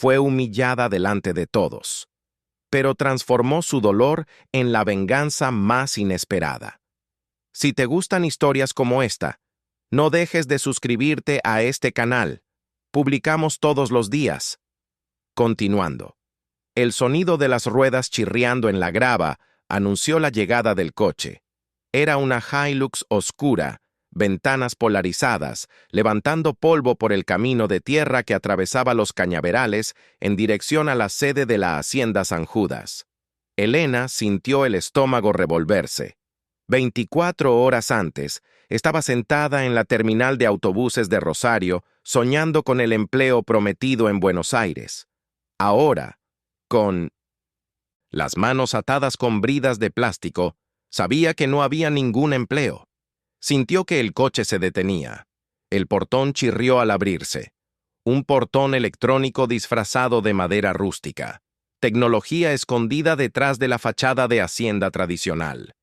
Fue humillada delante de todos, pero transformó su dolor en la venganza más inesperada. Si te gustan historias como esta, no dejes de suscribirte a este canal. Publicamos todos los días. Continuando. El sonido de las ruedas chirriando en la grava anunció la llegada del coche. Era una Hilux oscura, ventanas polarizadas, levantando polvo por el camino de tierra que atravesaba los cañaverales en dirección a la sede de la Hacienda San Judas. Elena sintió el estómago revolverse. 24 horas antes, estaba sentada en la terminal de autobuses de Rosario, soñando con el empleo prometido en Buenos Aires. Ahora, con las manos atadas con bridas de plástico, sabía que no había ningún empleo. Sintió que el coche se detenía. El portón chirrió al abrirse. Un portón electrónico disfrazado de madera rústica. Tecnología escondida detrás de la fachada de hacienda tradicional.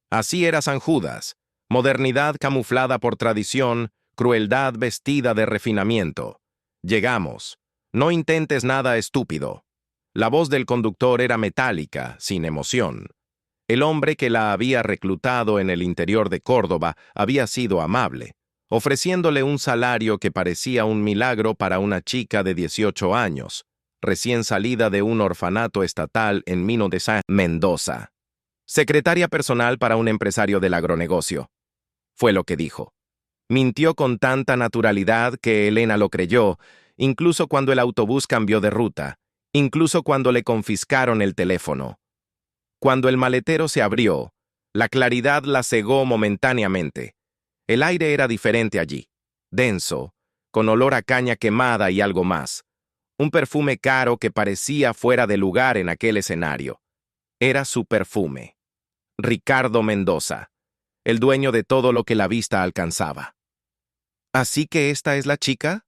Así era San Judas, modernidad camuflada por tradición, crueldad vestida de refinamiento. Llegamos. No intentes nada estúpido. La voz del conductor era metálica, sin emoción. El hombre que la había reclutado en el interior de Córdoba había sido amable, ofreciéndole un salario que parecía un milagro para una chica de 18 años, recién salida de un orfanato estatal en Mino de San Mendoza. Secretaria personal para un empresario del agronegocio. Fue lo que dijo. Mintió con tanta naturalidad que Elena lo creyó, incluso cuando el autobús cambió de ruta, incluso cuando le confiscaron el teléfono. Cuando el maletero se abrió, la claridad la cegó momentáneamente. El aire era diferente allí, denso, con olor a caña quemada y algo más. Un perfume caro que parecía fuera de lugar en aquel escenario. Era su perfume. Ricardo Mendoza, el dueño de todo lo que la vista alcanzaba. ¿Así que esta es la chica?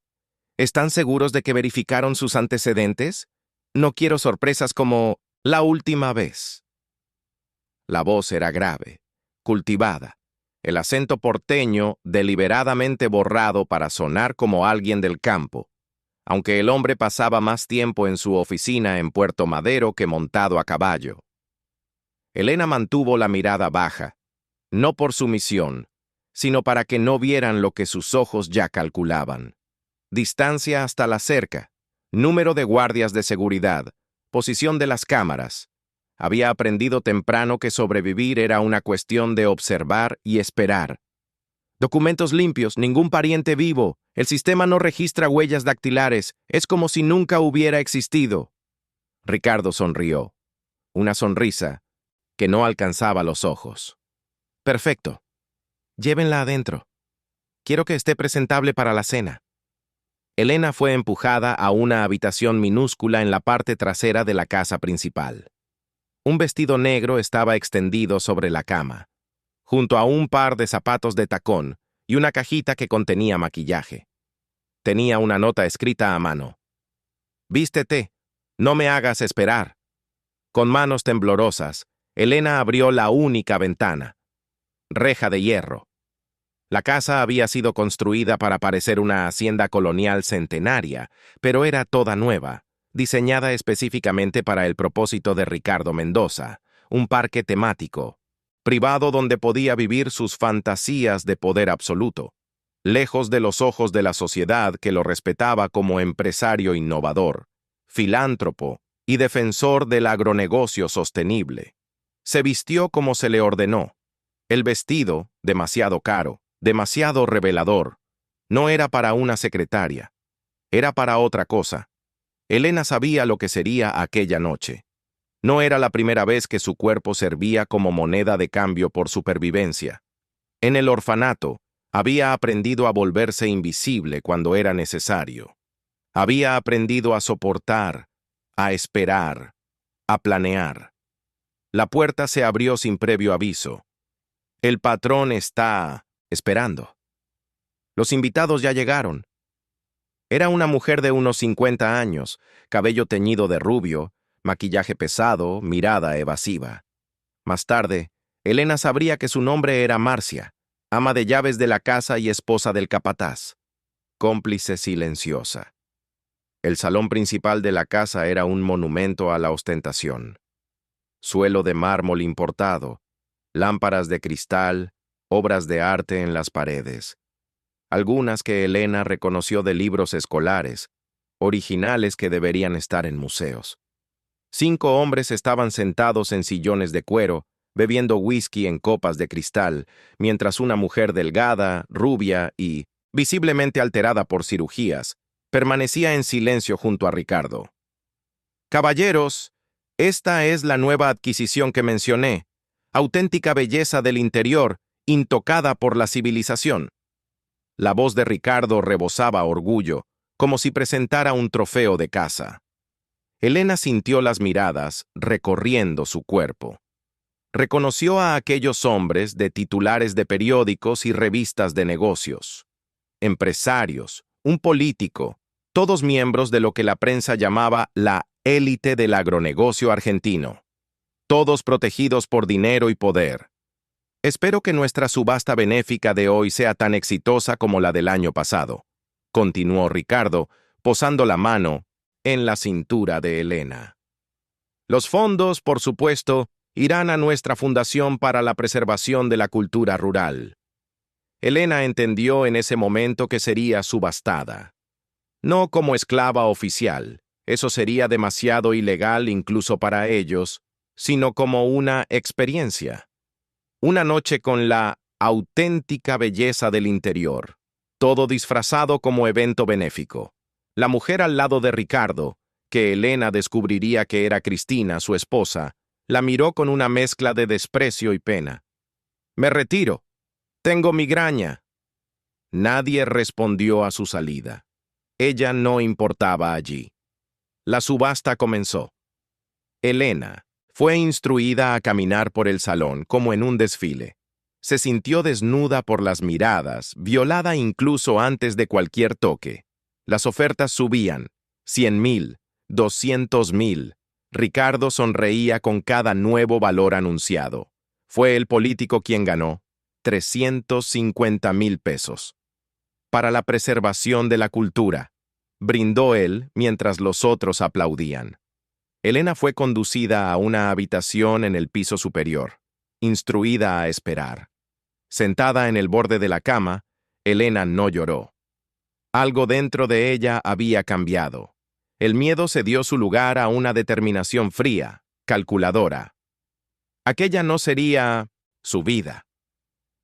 ¿Están seguros de que verificaron sus antecedentes? No quiero sorpresas como la última vez. La voz era grave, cultivada, el acento porteño deliberadamente borrado para sonar como alguien del campo, aunque el hombre pasaba más tiempo en su oficina en Puerto Madero que montado a caballo. Elena mantuvo la mirada baja, no por sumisión, sino para que no vieran lo que sus ojos ya calculaban. Distancia hasta la cerca, número de guardias de seguridad, posición de las cámaras. Había aprendido temprano que sobrevivir era una cuestión de observar y esperar. Documentos limpios, ningún pariente vivo, el sistema no registra huellas dactilares, es como si nunca hubiera existido. Ricardo sonrió, una sonrisa que no alcanzaba los ojos. Perfecto. Llévenla adentro. Quiero que esté presentable para la cena. Elena fue empujada a una habitación minúscula en la parte trasera de la casa principal. Un vestido negro estaba extendido sobre la cama, junto a un par de zapatos de tacón y una cajita que contenía maquillaje. Tenía una nota escrita a mano. «Vístete, no me hagas esperar». Con manos temblorosas, Elena abrió la única ventana. Reja de hierro. La casa había sido construida para parecer una hacienda colonial centenaria, pero era toda nueva, diseñada específicamente para el propósito de Ricardo Mendoza, un parque temático, privado donde podía vivir sus fantasías de poder absoluto, lejos de los ojos de la sociedad que lo respetaba como empresario innovador, filántropo y defensor del agronegocio sostenible. Se vistió como se le ordenó. El vestido, demasiado caro, demasiado revelador, no era para una secretaria, era para otra cosa. Elena sabía lo que sería aquella noche. No era la primera vez que su cuerpo servía como moneda de cambio por supervivencia. En el orfanato, había aprendido a volverse invisible cuando era necesario. Había aprendido a soportar, a esperar, a planear. La puerta se abrió sin previo aviso. El patrón está esperando. Los invitados ya llegaron. Era una mujer de unos 50 años, cabello teñido de rubio, maquillaje pesado, mirada evasiva. Más tarde, Elena sabría que su nombre era Marcia, ama de llaves de la casa y esposa del capataz. Cómplice silenciosa. El salón principal de la casa era un monumento a la ostentación. Suelo de mármol importado, lámparas de cristal, obras de arte en las paredes. Algunas que Elena reconoció de libros escolares, originales que deberían estar en museos. 5 hombres estaban sentados en sillones de cuero, bebiendo whisky en copas de cristal, mientras una mujer delgada, rubia y, visiblemente alterada por cirugías, permanecía en silencio junto a Ricardo. «Caballeros, esta es la nueva adquisición que mencioné, auténtica belleza del interior, intocada por la civilización». La voz de Ricardo rebosaba orgullo, como si presentara un trofeo de caza. Elena sintió las miradas recorriendo su cuerpo. Reconoció a aquellos hombres de titulares de periódicos y revistas de negocios. Empresarios, un político, todos miembros de lo que la prensa llamaba la élite del agronegocio argentino. Todos protegidos por dinero y poder. Espero que nuestra subasta benéfica de hoy sea tan exitosa como la del año pasado, continuó Ricardo, posando la mano en la cintura de Elena. Los fondos, por supuesto, irán a nuestra Fundación para la Preservación de la Cultura Rural. Elena entendió en ese momento que sería subastada. No como esclava oficial, eso sería demasiado ilegal incluso para ellos, sino como una experiencia. Una noche con la auténtica belleza del interior, todo disfrazado como evento benéfico. La mujer al lado de Ricardo, que Elena descubriría que era Cristina, su esposa, la miró con una mezcla de desprecio y pena. «Me retiro. Tengo migraña». Nadie respondió a su salida. Ella no importaba allí. La subasta comenzó. Elena fue instruida a caminar por el salón como en un desfile. Se sintió desnuda por las miradas, violada incluso antes de cualquier toque. Las ofertas subían, 100.000, 200.000. Ricardo sonreía con cada nuevo valor anunciado. Fue el político quien ganó 350.000 pesos. Para la preservación de la cultura, brindó él mientras los otros aplaudían. Elena fue conducida a una habitación en el piso superior, instruida a esperar. Sentada en el borde de la cama, Elena no lloró. Algo dentro de ella había cambiado. El miedo cedió su lugar a una determinación fría, calculadora. Aquella no sería su vida.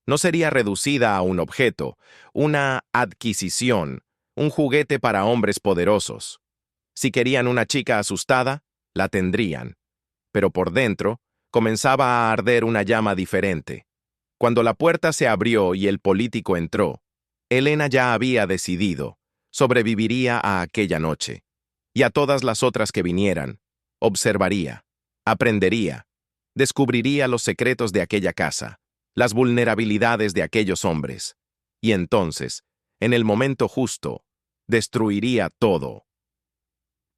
No sería reducida a un objeto, una adquisición, un juguete para hombres poderosos. Si querían una chica asustada, la tendrían. Pero por dentro, comenzaba a arder una llama diferente. Cuando la puerta se abrió y el político entró, Elena ya había decidido, sobreviviría a aquella noche, y a todas las otras que vinieran, observaría, aprendería, descubriría los secretos de aquella casa, las vulnerabilidades de aquellos hombres, y entonces, en el momento justo, destruiría todo.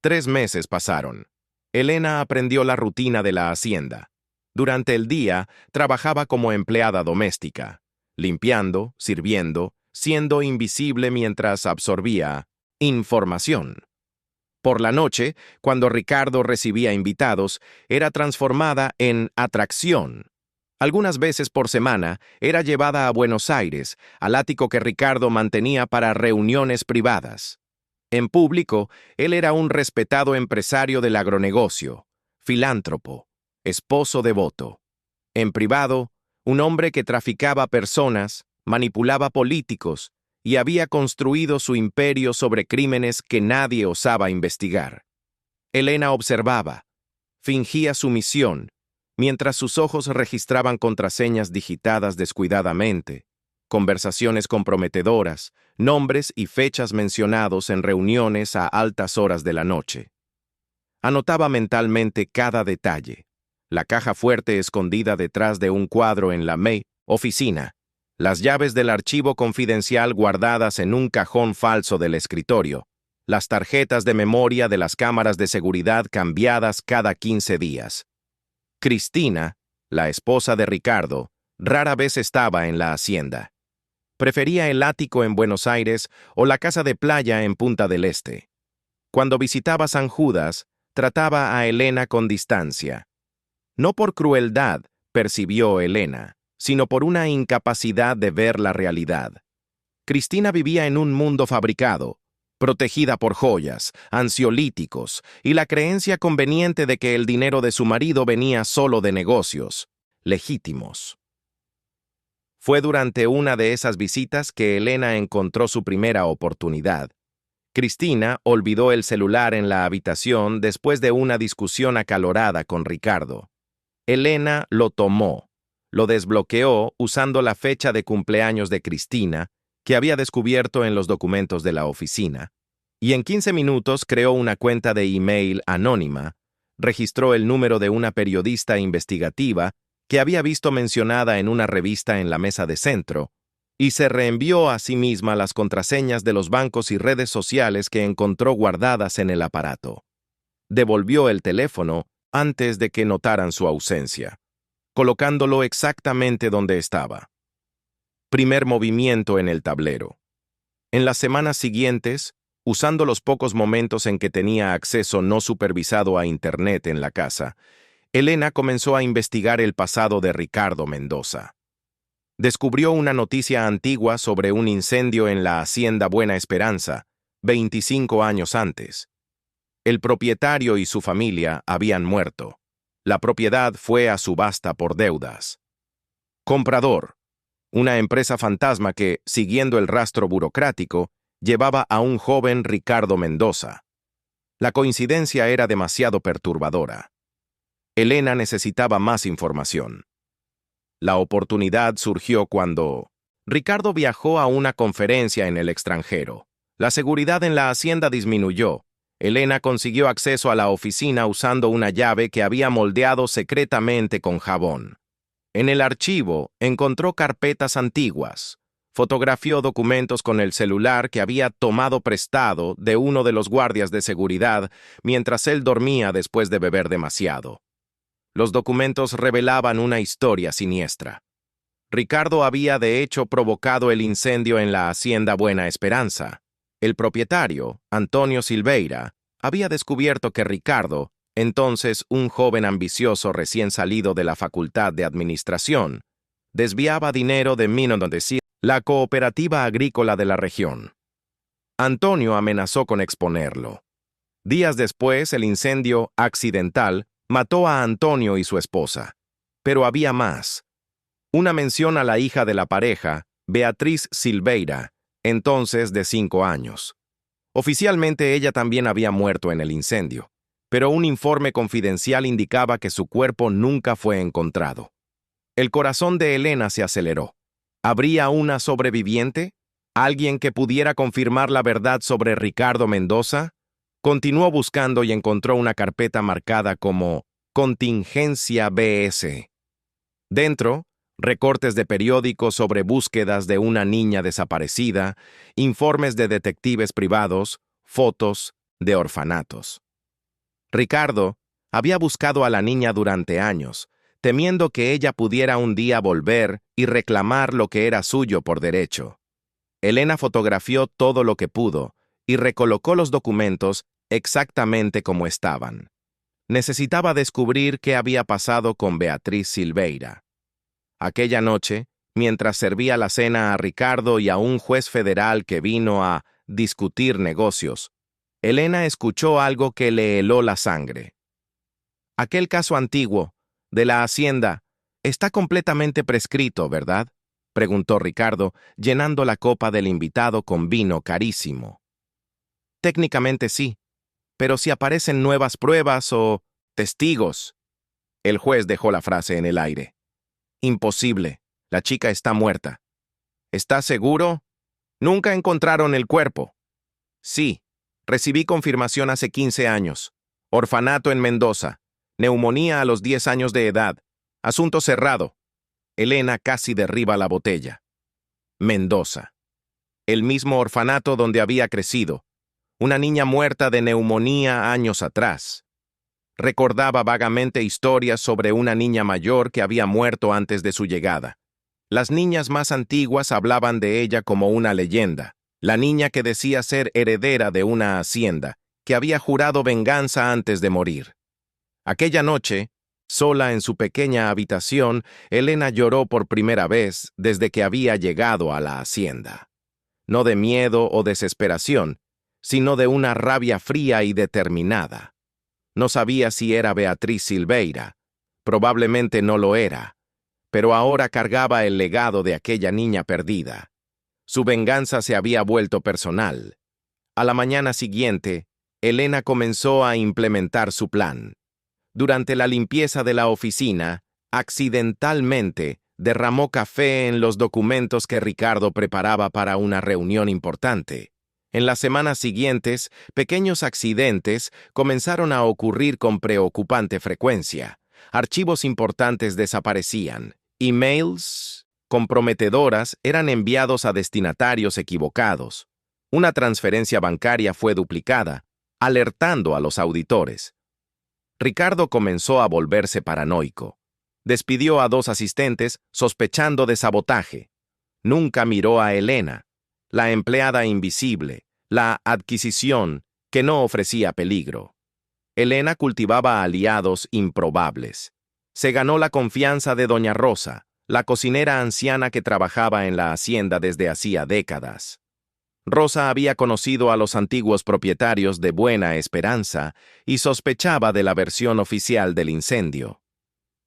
3 meses pasaron. Elena aprendió la rutina de la hacienda. Durante el día, trabajaba como empleada doméstica, limpiando, sirviendo, siendo invisible mientras absorbía información. Por la noche, cuando Ricardo recibía invitados, era transformada en atracción. Algunas veces por semana, era llevada a Buenos Aires, al ático que Ricardo mantenía para reuniones privadas. En público, él era un respetado empresario del agronegocio, filántropo, esposo devoto. En privado, un hombre que traficaba personas, manipulaba políticos y había construido su imperio sobre crímenes que nadie osaba investigar. Elena observaba, fingía sumisión, mientras sus ojos registraban contraseñas digitadas descuidadamente, conversaciones comprometedoras, nombres y fechas mencionados en reuniones a altas horas de la noche. Anotaba mentalmente cada detalle. La caja fuerte escondida detrás de un cuadro en la oficina, las llaves del archivo confidencial guardadas en un cajón falso del escritorio, las tarjetas de memoria de las cámaras de seguridad cambiadas cada 15 días. Cristina, la esposa de Ricardo, rara vez estaba en la hacienda. Prefería el ático en Buenos Aires o la casa de playa en Punta del Este. Cuando visitaba San Judas, trataba a Elena con distancia. No por crueldad, percibió Elena, sino por una incapacidad de ver la realidad. Cristina vivía en un mundo fabricado, protegida por joyas, ansiolíticos y la creencia conveniente de que el dinero de su marido venía solo de negocios, legítimos. Fue durante una de esas visitas que Elena encontró su primera oportunidad. Cristina olvidó el celular en la habitación después de una discusión acalorada con Ricardo. Elena lo tomó, lo desbloqueó usando la fecha de cumpleaños de Cristina, que había descubierto en los documentos de la oficina, y en 15 minutos creó una cuenta de email anónima, registró el número de una periodista investigativa que había visto mencionada en una revista en la mesa de centro, y se reenvió a sí misma las contraseñas de los bancos y redes sociales que encontró guardadas en el aparato. Devolvió el teléfono antes de que notaran su ausencia, colocándolo exactamente donde estaba. Primer movimiento en el tablero. En las semanas siguientes, usando los pocos momentos en que tenía acceso no supervisado a Internet en la casa, Elena comenzó a investigar el pasado de Ricardo Mendoza. Descubrió una noticia antigua sobre un incendio en la hacienda Buena Esperanza, 25 años antes. El propietario y su familia habían muerto. La propiedad fue a subasta por deudas. Comprador. Una empresa fantasma que, siguiendo el rastro burocrático, llevaba a un joven Ricardo Mendoza. La coincidencia era demasiado perturbadora. Elena necesitaba más información. La oportunidad surgió cuando Ricardo viajó a una conferencia en el extranjero. La seguridad en la hacienda disminuyó. Elena consiguió acceso a la oficina usando una llave que había moldeado secretamente con jabón. En el archivo encontró carpetas antiguas. Fotografió documentos con el celular que había tomado prestado de uno de los guardias de seguridad mientras él dormía después de beber demasiado. Los documentos revelaban una historia siniestra. Ricardo había de hecho provocado el incendio en la hacienda Buena Esperanza. El propietario, Antonio Silveira, había descubierto que Ricardo, entonces un joven ambicioso recién salido de la Facultad de Administración, desviaba dinero de Minodondecia, la cooperativa agrícola de la región. Antonio amenazó con exponerlo. Días después, el incendio accidental mató a Antonio y su esposa. Pero había más. Una mención a la hija de la pareja, Beatriz Silveira, entonces de 5 años. Oficialmente ella también había muerto en el incendio, pero un informe confidencial indicaba que su cuerpo nunca fue encontrado. El corazón de Elena se aceleró. ¿Habría una sobreviviente? ¿Alguien que pudiera confirmar la verdad sobre Ricardo Mendoza? Continuó buscando y encontró una carpeta marcada como Contingencia BS. Dentro, recortes de periódicos sobre búsquedas de una niña desaparecida, informes de detectives privados, fotos de orfanatos. Ricardo había buscado a la niña durante años, temiendo que ella pudiera un día volver y reclamar lo que era suyo por derecho. Elena fotografió todo lo que pudo y recolocó los documentos exactamente como estaban. Necesitaba descubrir qué había pasado con Beatriz Silveira. Aquella noche, mientras servía la cena a Ricardo y a un juez federal que vino a discutir negocios, Elena escuchó algo que le heló la sangre. Aquel caso antiguo, de la hacienda, está completamente prescrito, ¿verdad?, preguntó Ricardo, llenando la copa del invitado con vino carísimo. Técnicamente sí, pero si aparecen nuevas pruebas o testigos. El juez dejó la frase en el aire. Imposible, la chica está muerta. ¿Estás seguro? Nunca encontraron el cuerpo. Sí, recibí confirmación hace 15 años. Orfanato en Mendoza. Neumonía a los 10 años de edad. Asunto cerrado. Elena casi derriba la botella. Mendoza. El mismo orfanato donde había crecido. Una niña muerta de neumonía años atrás. Recordaba vagamente historias sobre una niña mayor que había muerto antes de su llegada. Las niñas más antiguas hablaban de ella como una leyenda, la niña que decía ser heredera de una hacienda, que había jurado venganza antes de morir. Aquella noche, sola en su pequeña habitación, Elena lloró por primera vez desde que había llegado a la hacienda. No de miedo o desesperación, sino de una rabia fría y determinada. No sabía si era Beatriz Silveira. Probablemente no lo era, pero ahora cargaba el legado de aquella niña perdida. Su venganza se había vuelto personal. A la mañana siguiente, Elena comenzó a implementar su plan. Durante la limpieza de la oficina, accidentalmente derramó café en los documentos que Ricardo preparaba para una reunión importante. En las semanas siguientes, pequeños accidentes comenzaron a ocurrir con preocupante frecuencia. Archivos importantes desaparecían. Emails comprometedoras eran enviados a destinatarios equivocados. Una transferencia bancaria fue duplicada, alertando a los auditores. Ricardo comenzó a volverse paranoico. Despidió a 2 asistentes sospechando de sabotaje. Nunca miró a Elena, la empleada invisible, la adquisición que no ofrecía peligro. Elena cultivaba aliados improbables. Se ganó la confianza de Doña Rosa, la cocinera anciana que trabajaba en la hacienda desde hacía décadas. Rosa había conocido a los antiguos propietarios de Buena Esperanza y sospechaba de la versión oficial del incendio.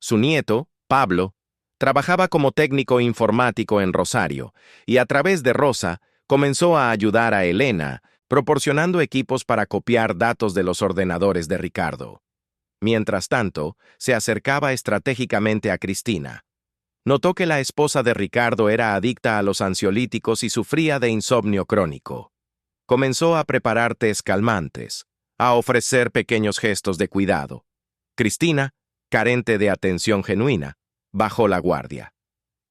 Su nieto, Pablo, trabajaba como técnico informático en Rosario y a través de Rosa comenzó a ayudar a Elena, proporcionando equipos para copiar datos de los ordenadores de Ricardo. Mientras tanto, se acercaba estratégicamente a Cristina. Notó que la esposa de Ricardo era adicta a los ansiolíticos y sufría de insomnio crónico. Comenzó a preparar tés calmantes, a ofrecer pequeños gestos de cuidado. Cristina, carente de atención genuina, bajó la guardia.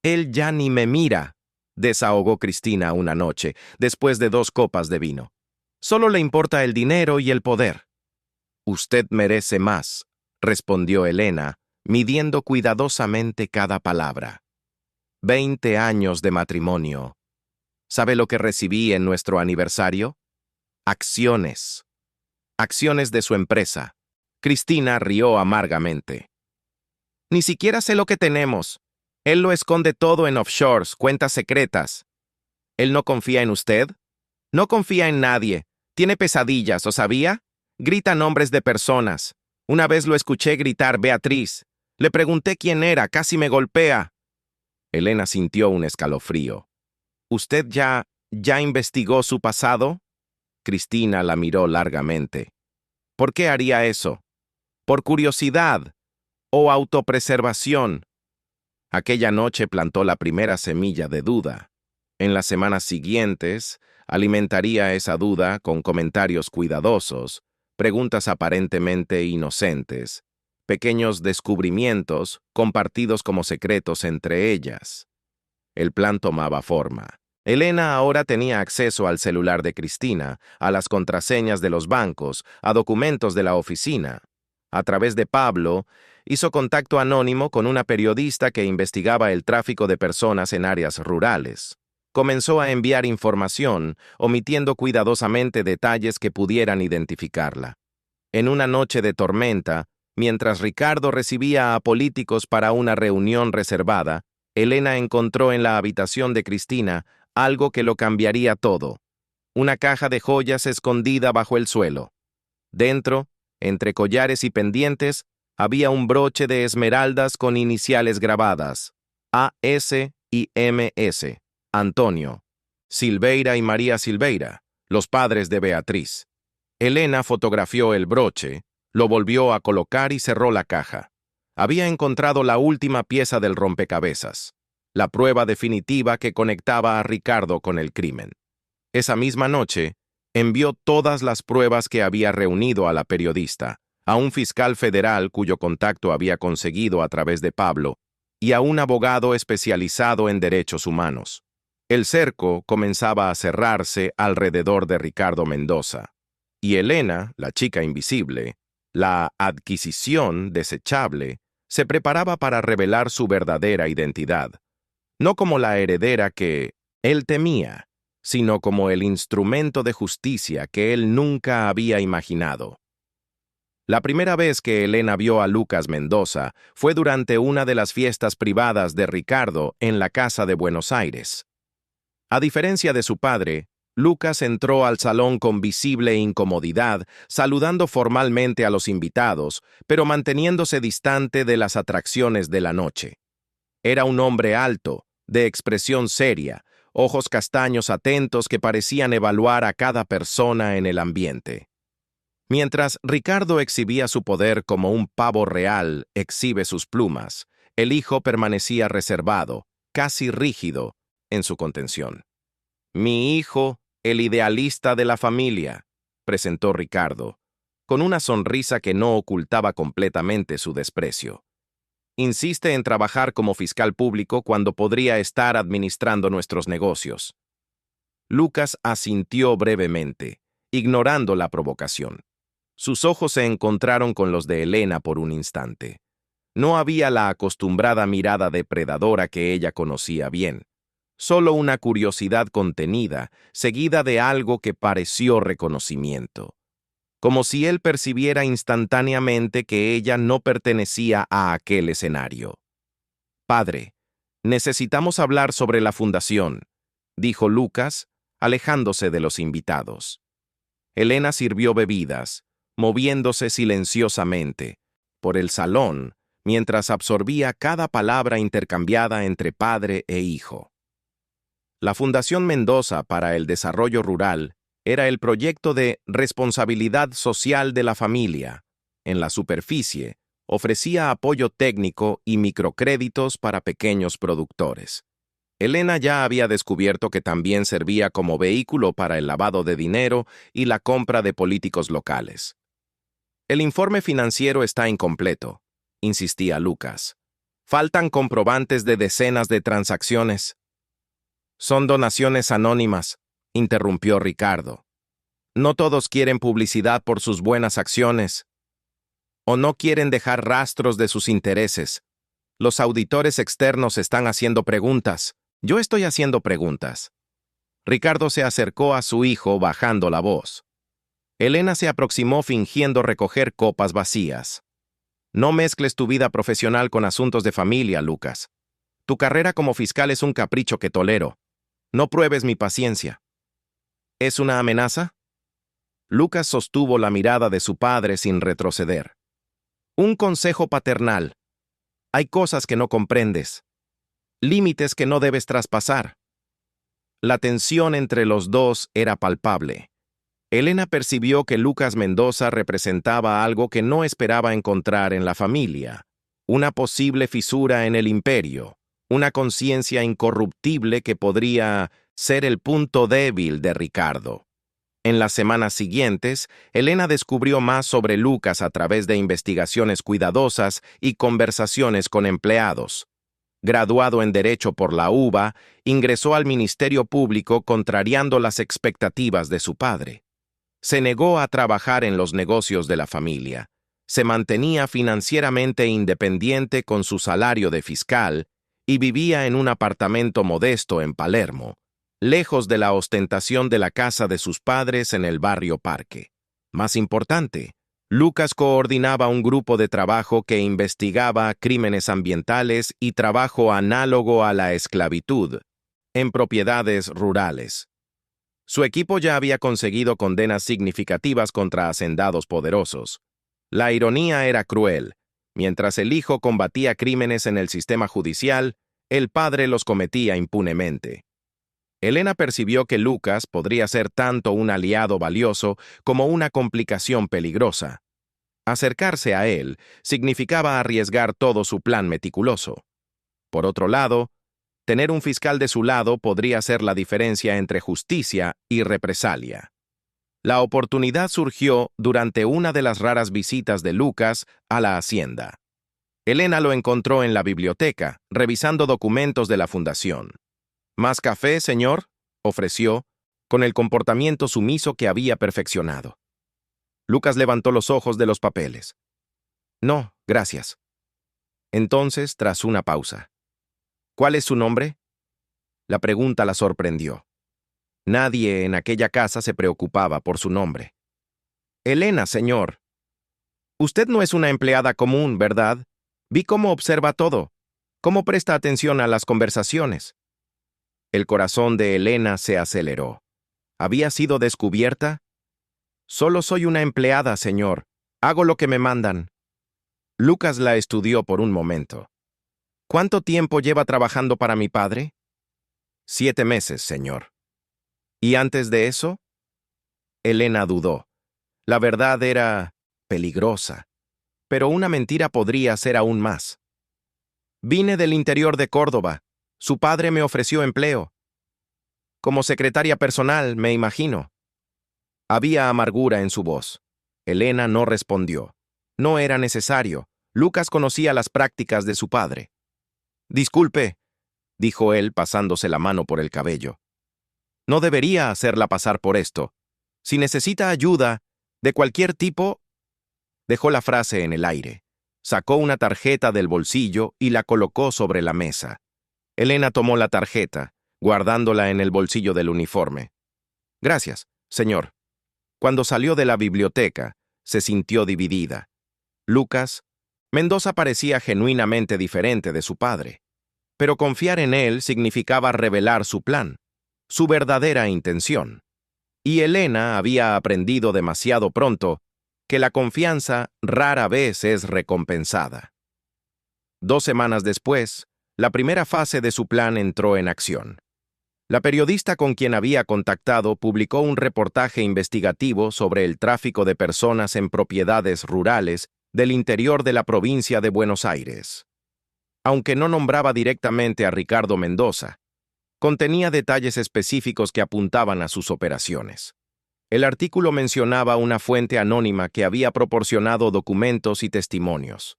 «Él ya ni me mira», desahogó Cristina una noche, después de 2 copas de vino. «Solo le importa el dinero y el poder». «Usted merece más», respondió Elena, midiendo cuidadosamente cada palabra. 20 años de matrimonio. ¿Sabe lo que recibí en nuestro aniversario? Acciones. Acciones de su empresa. Cristina rió amargamente. Ni siquiera sé lo que tenemos. Él lo esconde todo en offshores, cuentas secretas. ¿Él no confía en usted? No confía en nadie. Tiene pesadillas, ¿o sabía? Grita nombres de personas. Una vez lo escuché gritar Beatriz. Le pregunté quién era, casi me golpea. Elena sintió un escalofrío. ¿Usted ya investigó su pasado? Cristina la miró largamente. ¿Por qué haría eso? ¿Por curiosidad o autopreservación? Aquella noche plantó la primera semilla de duda. En las semanas siguientes, alimentaría esa duda con comentarios cuidadosos, preguntas aparentemente inocentes, pequeños descubrimientos compartidos como secretos entre ellas. El plan tomaba forma. Elena ahora tenía acceso al celular de Cristina, a las contraseñas de los bancos, a documentos de la oficina. A través de Pablo, hizo contacto anónimo con una periodista que investigaba el tráfico de personas en áreas rurales. Comenzó a enviar información, omitiendo cuidadosamente detalles que pudieran identificarla. En una noche de tormenta, mientras Ricardo recibía a políticos para una reunión reservada, Elena encontró en la habitación de Cristina algo que lo cambiaría todo. Una caja de joyas escondida bajo el suelo. Dentro, entre collares y pendientes, había un broche de esmeraldas con iniciales grabadas: A.S. y M.S. Antonio. Silveira y María Silveira, los padres de Beatriz. Elena fotografió el broche, lo volvió a colocar y cerró la caja. Había encontrado la última pieza del rompecabezas, la prueba definitiva que conectaba a Ricardo con el crimen. Esa misma noche, envió todas las pruebas que había reunido a la periodista, a un fiscal federal cuyo contacto había conseguido a través de Pablo, y a un abogado especializado en derechos humanos. El cerco comenzaba a cerrarse alrededor de Ricardo Mendoza, y Elena, la chica invisible, la adquisición desechable, se preparaba para revelar su verdadera identidad, no como la heredera que él temía, sino como el instrumento de justicia que él nunca había imaginado. La primera vez que Elena vio a Lucas Mendoza fue durante una de las fiestas privadas de Ricardo en la casa de Buenos Aires. A diferencia de su padre, Lucas entró al salón con visible incomodidad, saludando formalmente a los invitados, pero manteniéndose distante de las atracciones de la noche. Era un hombre alto, de expresión seria, ojos castaños atentos que parecían evaluar a cada persona en el ambiente. Mientras Ricardo exhibía su poder como un pavo real exhibe sus plumas, el hijo permanecía reservado, casi rígido, en su contención. «Mi hijo, el idealista de la familia», presentó Ricardo, con una sonrisa que no ocultaba completamente su desprecio. «Insiste en trabajar como fiscal público cuando podría estar administrando nuestros negocios». Lucas asintió brevemente, ignorando la provocación. Sus ojos se encontraron con los de Elena por un instante. No había la acostumbrada mirada depredadora que ella conocía bien. Solo una curiosidad contenida, seguida de algo que pareció reconocimiento. Como si él percibiera instantáneamente que ella no pertenecía a aquel escenario. «Padre, necesitamos hablar sobre la fundación», dijo Lucas, alejándose de los invitados. Elena sirvió bebidas, moviéndose silenciosamente por el salón, mientras absorbía cada palabra intercambiada entre padre e hijo. La Fundación Mendoza para el Desarrollo Rural era el proyecto de responsabilidad social de la familia. En la superficie, ofrecía apoyo técnico y microcréditos para pequeños productores. Elena ya había descubierto que también servía como vehículo para el lavado de dinero y la compra de políticos locales. «El informe financiero está incompleto», insistía Lucas. «Faltan comprobantes de decenas de transacciones». «Son donaciones anónimas», interrumpió Ricardo. «No todos quieren publicidad por sus buenas acciones. O no quieren dejar rastros de sus intereses. Los auditores externos están haciendo preguntas. Yo estoy haciendo preguntas». Ricardo se acercó a su hijo bajando la voz. Elena se aproximó fingiendo recoger copas vacías. «No mezcles tu vida profesional con asuntos de familia, Lucas. Tu carrera como fiscal es un capricho que tolero. No pruebes mi paciencia». «¿Es una amenaza?». Lucas sostuvo la mirada de su padre sin retroceder. «Un consejo paternal. Hay cosas que no comprendes. Límites que no debes traspasar». La tensión entre los dos era palpable. Elena percibió que Lucas Mendoza representaba algo que no esperaba encontrar en la familia, una posible fisura en el imperio, una conciencia incorruptible que podría ser el punto débil de Ricardo. En las semanas siguientes, Elena descubrió más sobre Lucas a través de investigaciones cuidadosas y conversaciones con empleados. Graduado en Derecho por la UBA, ingresó al Ministerio Público contrariando las expectativas de su padre. Se negó a trabajar en los negocios de la familia. Se mantenía financieramente independiente con su salario de fiscal y vivía en un apartamento modesto en Palermo, lejos de la ostentación de la casa de sus padres en el barrio Parque. Más importante, Lucas coordinaba un grupo de trabajo que investigaba crímenes ambientales y trabajo análogo a la esclavitud en propiedades rurales. Su equipo ya había conseguido condenas significativas contra hacendados poderosos. La ironía era cruel. Mientras el hijo combatía crímenes en el sistema judicial, el padre los cometía impunemente. Elena percibió que Lucas podría ser tanto un aliado valioso como una complicación peligrosa. Acercarse a él significaba arriesgar todo su plan meticuloso. Por otro lado, tener un fiscal de su lado podría ser la diferencia entre justicia y represalia. La oportunidad surgió durante una de las raras visitas de Lucas a la hacienda. Elena lo encontró en la biblioteca, revisando documentos de la fundación. «¿Más café, señor?», ofreció, con el comportamiento sumiso que había perfeccionado. Lucas levantó los ojos de los papeles. «No, gracias». Entonces, tras una pausa: «¿Cuál es su nombre?». La pregunta la sorprendió. Nadie en aquella casa se preocupaba por su nombre. Elena, señor. Usted no es una empleada común, ¿verdad? Vi cómo observa todo, cómo presta atención a las conversaciones. El corazón de Elena se aceleró. ¿Había sido descubierta? Solo soy una empleada, señor. Hago lo que me mandan. Lucas la estudió por un momento. ¿Cuánto tiempo lleva trabajando para mi padre? 7 meses, señor. ¿Y antes de eso? Elena dudó. La verdad era peligrosa, pero una mentira podría ser aún más. Vine del interior de Córdoba. Su padre me ofreció empleo. Como secretaria personal, me imagino. Había amargura en su voz. Elena no respondió. No era necesario. Lucas conocía las prácticas de su padre. Disculpe, dijo él pasándose la mano por el cabello. No debería hacerla pasar por esto. Si necesita ayuda, de cualquier tipo... Dejó la frase en el aire. Sacó una tarjeta del bolsillo y la colocó sobre la mesa. Elena tomó la tarjeta, guardándola en el bolsillo del uniforme. Gracias, señor. Cuando salió de la biblioteca, se sintió dividida. Lucas, Mendoza parecía genuinamente diferente de su padre. Pero confiar en él significaba revelar su plan, su verdadera intención. Y Elena había aprendido demasiado pronto que la confianza rara vez es recompensada. 2 semanas después, la primera fase de su plan entró en acción. La periodista con quien había contactado publicó un reportaje investigativo sobre el tráfico de personas en propiedades rurales del interior de la provincia de Buenos Aires. Aunque no nombraba directamente a Ricardo Mendoza, contenía detalles específicos que apuntaban a sus operaciones. El artículo mencionaba una fuente anónima que había proporcionado documentos y testimonios.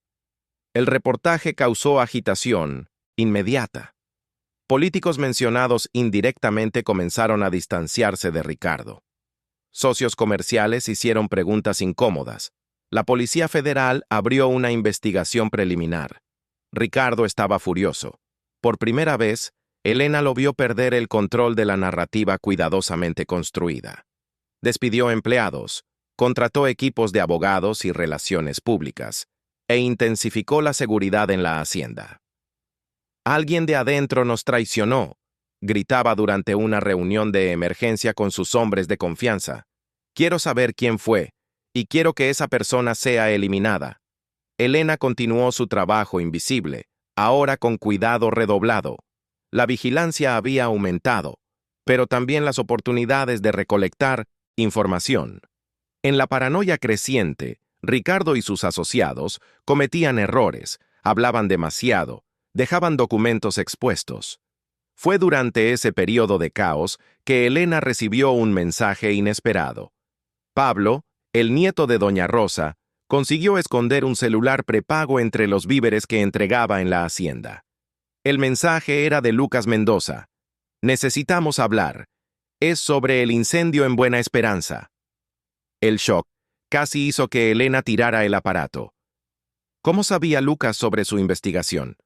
El reportaje causó agitación inmediata. Políticos mencionados indirectamente comenzaron a distanciarse de Ricardo. Socios comerciales hicieron preguntas incómodas. La Policía Federal abrió una investigación preliminar. Ricardo estaba furioso. Por primera vez, Elena lo vio perder el control de la narrativa cuidadosamente construida. Despidió empleados, contrató equipos de abogados y relaciones públicas, e intensificó la seguridad en la hacienda. Alguien de adentro nos traicionó, gritaba durante una reunión de emergencia con sus hombres de confianza. Quiero saber quién fue, y quiero que esa persona sea eliminada. Elena continuó su trabajo invisible, ahora con cuidado redoblado. La vigilancia había aumentado, pero también las oportunidades de recolectar información. En la paranoia creciente, Ricardo y sus asociados cometían errores, hablaban demasiado, dejaban documentos expuestos. Fue durante ese periodo de caos que Elena recibió un mensaje inesperado. Pablo, el nieto de Doña Rosa, consiguió esconder un celular prepago entre los víveres que entregaba en la hacienda. El mensaje era de Lucas Mendoza. Necesitamos hablar. Es sobre el incendio en Buena Esperanza. El shock casi hizo que Elena tirara el aparato. ¿Cómo sabía Lucas sobre su investigación?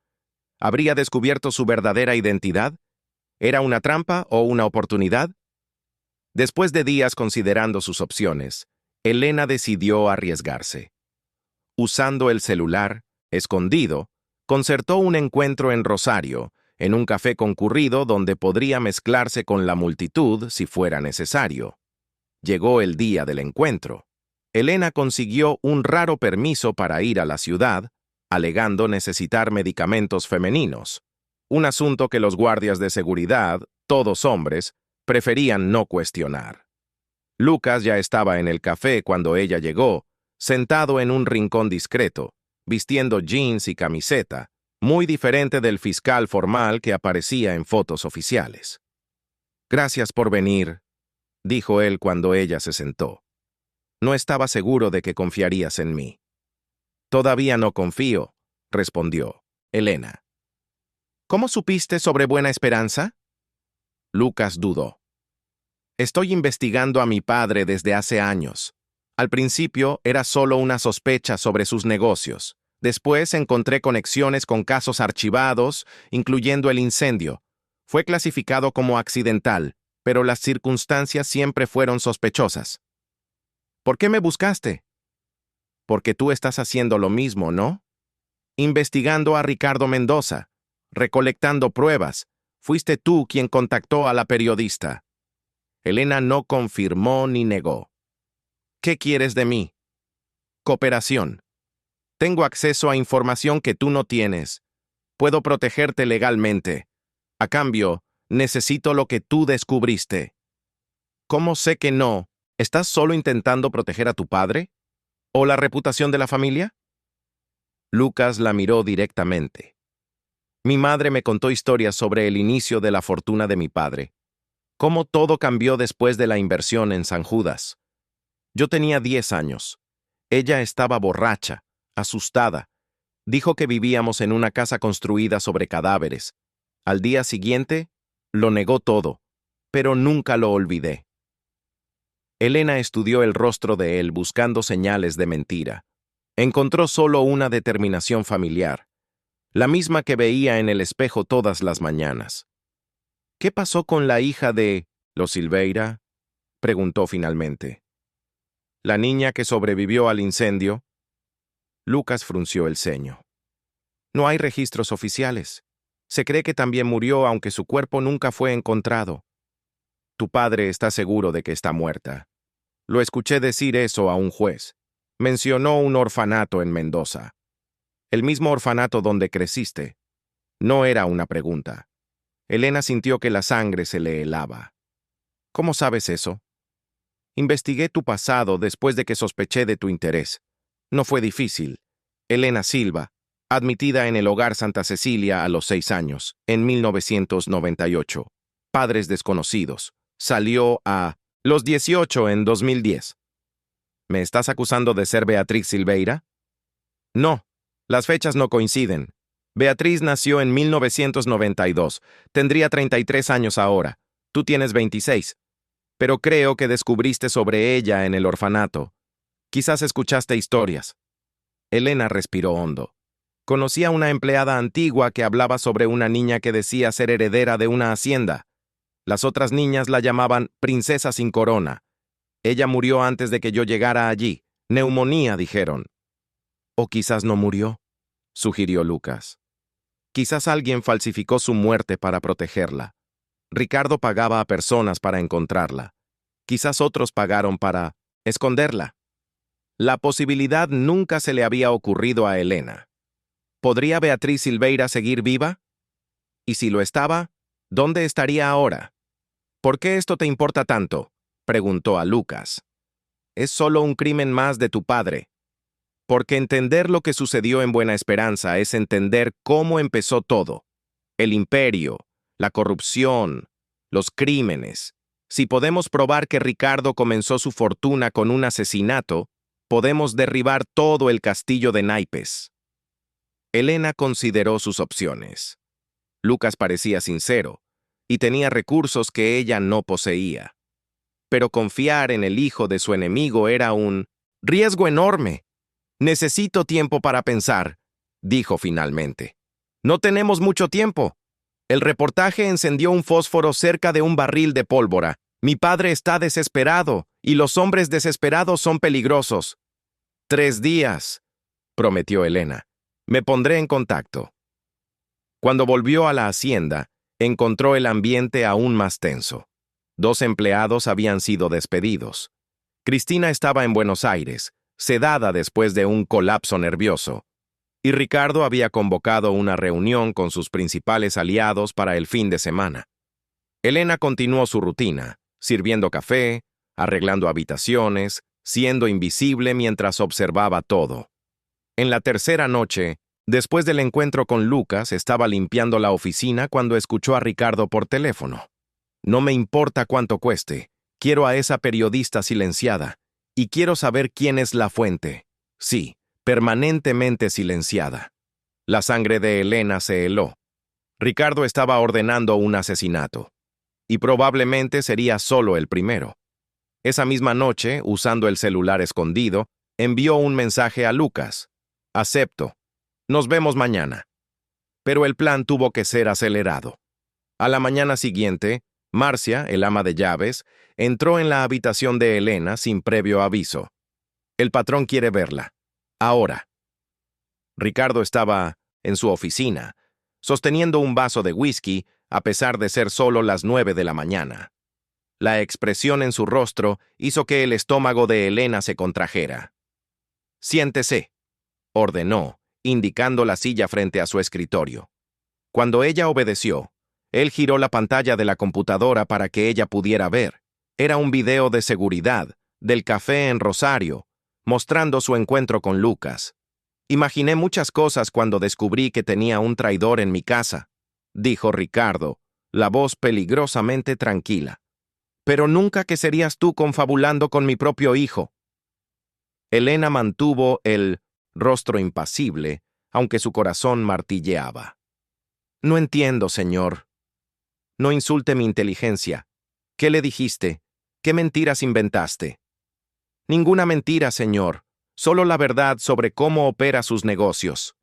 ¿Habría descubierto su verdadera identidad? ¿Era una trampa o una oportunidad? Después de días considerando sus opciones, Elena decidió arriesgarse. Usando el celular, escondido, concertó un encuentro en Rosario, en un café concurrido donde podría mezclarse con la multitud si fuera necesario. Llegó el día del encuentro. Elena consiguió un raro permiso para ir a la ciudad, alegando necesitar medicamentos femeninos, un asunto que los guardias de seguridad, todos hombres, preferían no cuestionar. Lucas ya estaba en el café cuando ella llegó, sentado en un rincón discreto, vistiendo jeans y camiseta, muy diferente del fiscal formal que aparecía en fotos oficiales. «Gracias por venir», dijo él cuando ella se sentó. «No estaba seguro de que confiarías en mí». «Todavía no confío», respondió Elena. «¿Cómo supiste sobre Buena Esperanza?» Lucas dudó. «Estoy investigando a mi padre desde hace años. Al principio era solo una sospecha sobre sus negocios. Después encontré conexiones con casos archivados, incluyendo el incendio. Fue clasificado como accidental. pero las circunstancias siempre fueron sospechosas. ¿Por qué me buscaste? Porque tú estás haciendo lo mismo, ¿no? Investigando a Ricardo Mendoza, recolectando pruebas. Fuiste tú quien contactó a la periodista. Elena no confirmó ni negó. ¿Qué quieres de mí? Cooperación. Tengo acceso a información que tú no tienes. Puedo protegerte legalmente. A cambio, necesito lo que tú descubriste. ¿Cómo sé que no? ¿Estás solo intentando proteger a tu padre? ¿O la reputación de la familia? Lucas la miró directamente. Mi madre me contó historias sobre el inicio de la fortuna de mi padre. Cómo todo cambió después de la inversión en San Judas. Yo tenía 10 años. Ella estaba borracha, asustada. Dijo que vivíamos en una casa construida sobre cadáveres. Al día siguiente, lo negó todo, pero nunca lo olvidé. Elena estudió el rostro de él buscando señales de mentira. Encontró solo una determinación familiar, la misma que veía en el espejo todas las mañanas. ¿Qué pasó con la hija de los Silveira? Preguntó finalmente. ¿La niña que sobrevivió al incendio? Lucas frunció el ceño. No hay registros oficiales. Se cree que también murió, aunque su cuerpo nunca fue encontrado. Tu padre está seguro de que está muerta. Lo escuché decir eso a un juez. Mencionó un orfanato en Mendoza. El mismo orfanato donde creciste. No era una pregunta. Elena sintió que la sangre se le helaba. ¿Cómo sabes eso? Investigué tu pasado después de que sospeché de tu interés. No fue difícil. Elena Silva, admitida en el Hogar Santa Cecilia a los 6 años, en 1998. Padres desconocidos. Salió a los 18 en 2010. ¿Me estás acusando de ser Beatriz Silveira? No, las fechas no coinciden. Beatriz nació en 1992. Tendría 33 años ahora. Tú tienes 26. Pero creo que descubriste sobre ella en el orfanato. Quizás escuchaste historias. Elena respiró hondo. Conocía a una empleada antigua que hablaba sobre una niña que decía ser heredera de una hacienda. Las otras niñas la llamaban princesa sin corona. Ella murió antes de que yo llegara allí. Neumonía, dijeron. O quizás no murió, sugirió Lucas. Quizás alguien falsificó su muerte para protegerla. Ricardo pagaba a personas para encontrarla. Quizás otros pagaron para esconderla. La posibilidad nunca se le había ocurrido a Elena. ¿Podría Beatriz Silveira seguir viva? Y si lo estaba, ¿dónde estaría ahora? ¿Por qué esto te importa tanto? Preguntó a Lucas. Es solo un crimen más de tu padre. Porque entender lo que sucedió en Buena Esperanza es entender cómo empezó todo. El imperio, la corrupción, los crímenes. Si podemos probar que Ricardo comenzó su fortuna con un asesinato, podemos derribar todo el castillo de naipes. Elena consideró sus opciones. Lucas parecía sincero, y tenía recursos que ella no poseía. Pero confiar en el hijo de su enemigo era un riesgo enorme. Necesito tiempo para pensar, dijo finalmente. No tenemos mucho tiempo. El reportaje encendió un fósforo cerca de un barril de pólvora. Mi padre está desesperado, y los hombres desesperados son peligrosos. 3 días, prometió Elena. Me pondré en contacto. Cuando volvió a la hacienda, encontró el ambiente aún más tenso. 2 empleados habían sido despedidos. Cristina estaba en Buenos Aires, sedada después de un colapso nervioso, y Ricardo había convocado una reunión con sus principales aliados para el fin de semana. Elena continuó su rutina, sirviendo café, arreglando habitaciones, siendo invisible mientras observaba todo. En la tercera noche, después del encuentro con Lucas, estaba limpiando la oficina cuando escuchó a Ricardo por teléfono. No me importa cuánto cueste, quiero a esa periodista silenciada, y quiero saber quién es la fuente. Sí, permanentemente silenciada. La sangre de Elena se heló. Ricardo estaba ordenando un asesinato. Y probablemente sería solo el primero. Esa misma noche, usando el celular escondido, envió un mensaje a Lucas. Acepto. Nos vemos mañana. Pero el plan tuvo que ser acelerado. A la mañana siguiente, Marcia, el ama de llaves, entró en la habitación de Elena sin previo aviso. El patrón quiere verla. Ahora. Ricardo estaba en su oficina, sosteniendo un vaso de whisky, a pesar de ser solo las 9 de la mañana. La expresión en su rostro hizo que el estómago de Elena se contrajera. «Siéntese», ordenó, indicando la silla frente a su escritorio. Cuando ella obedeció, él giró la pantalla de la computadora para que ella pudiera ver. Era un video de seguridad, del café en Rosario, mostrando su encuentro con Lucas. «Imaginé muchas cosas cuando descubrí que tenía un traidor en mi casa», dijo Ricardo, la voz peligrosamente tranquila. «Pero nunca que serías tú confabulando con mi propio hijo». Elena mantuvo el rostro impasible, aunque su corazón martilleaba. «No entiendo, señor. No insulte mi inteligencia. ¿Qué le dijiste? ¿Qué mentiras inventaste?» «Ninguna mentira, señor. Solo la verdad sobre cómo opera sus negocios».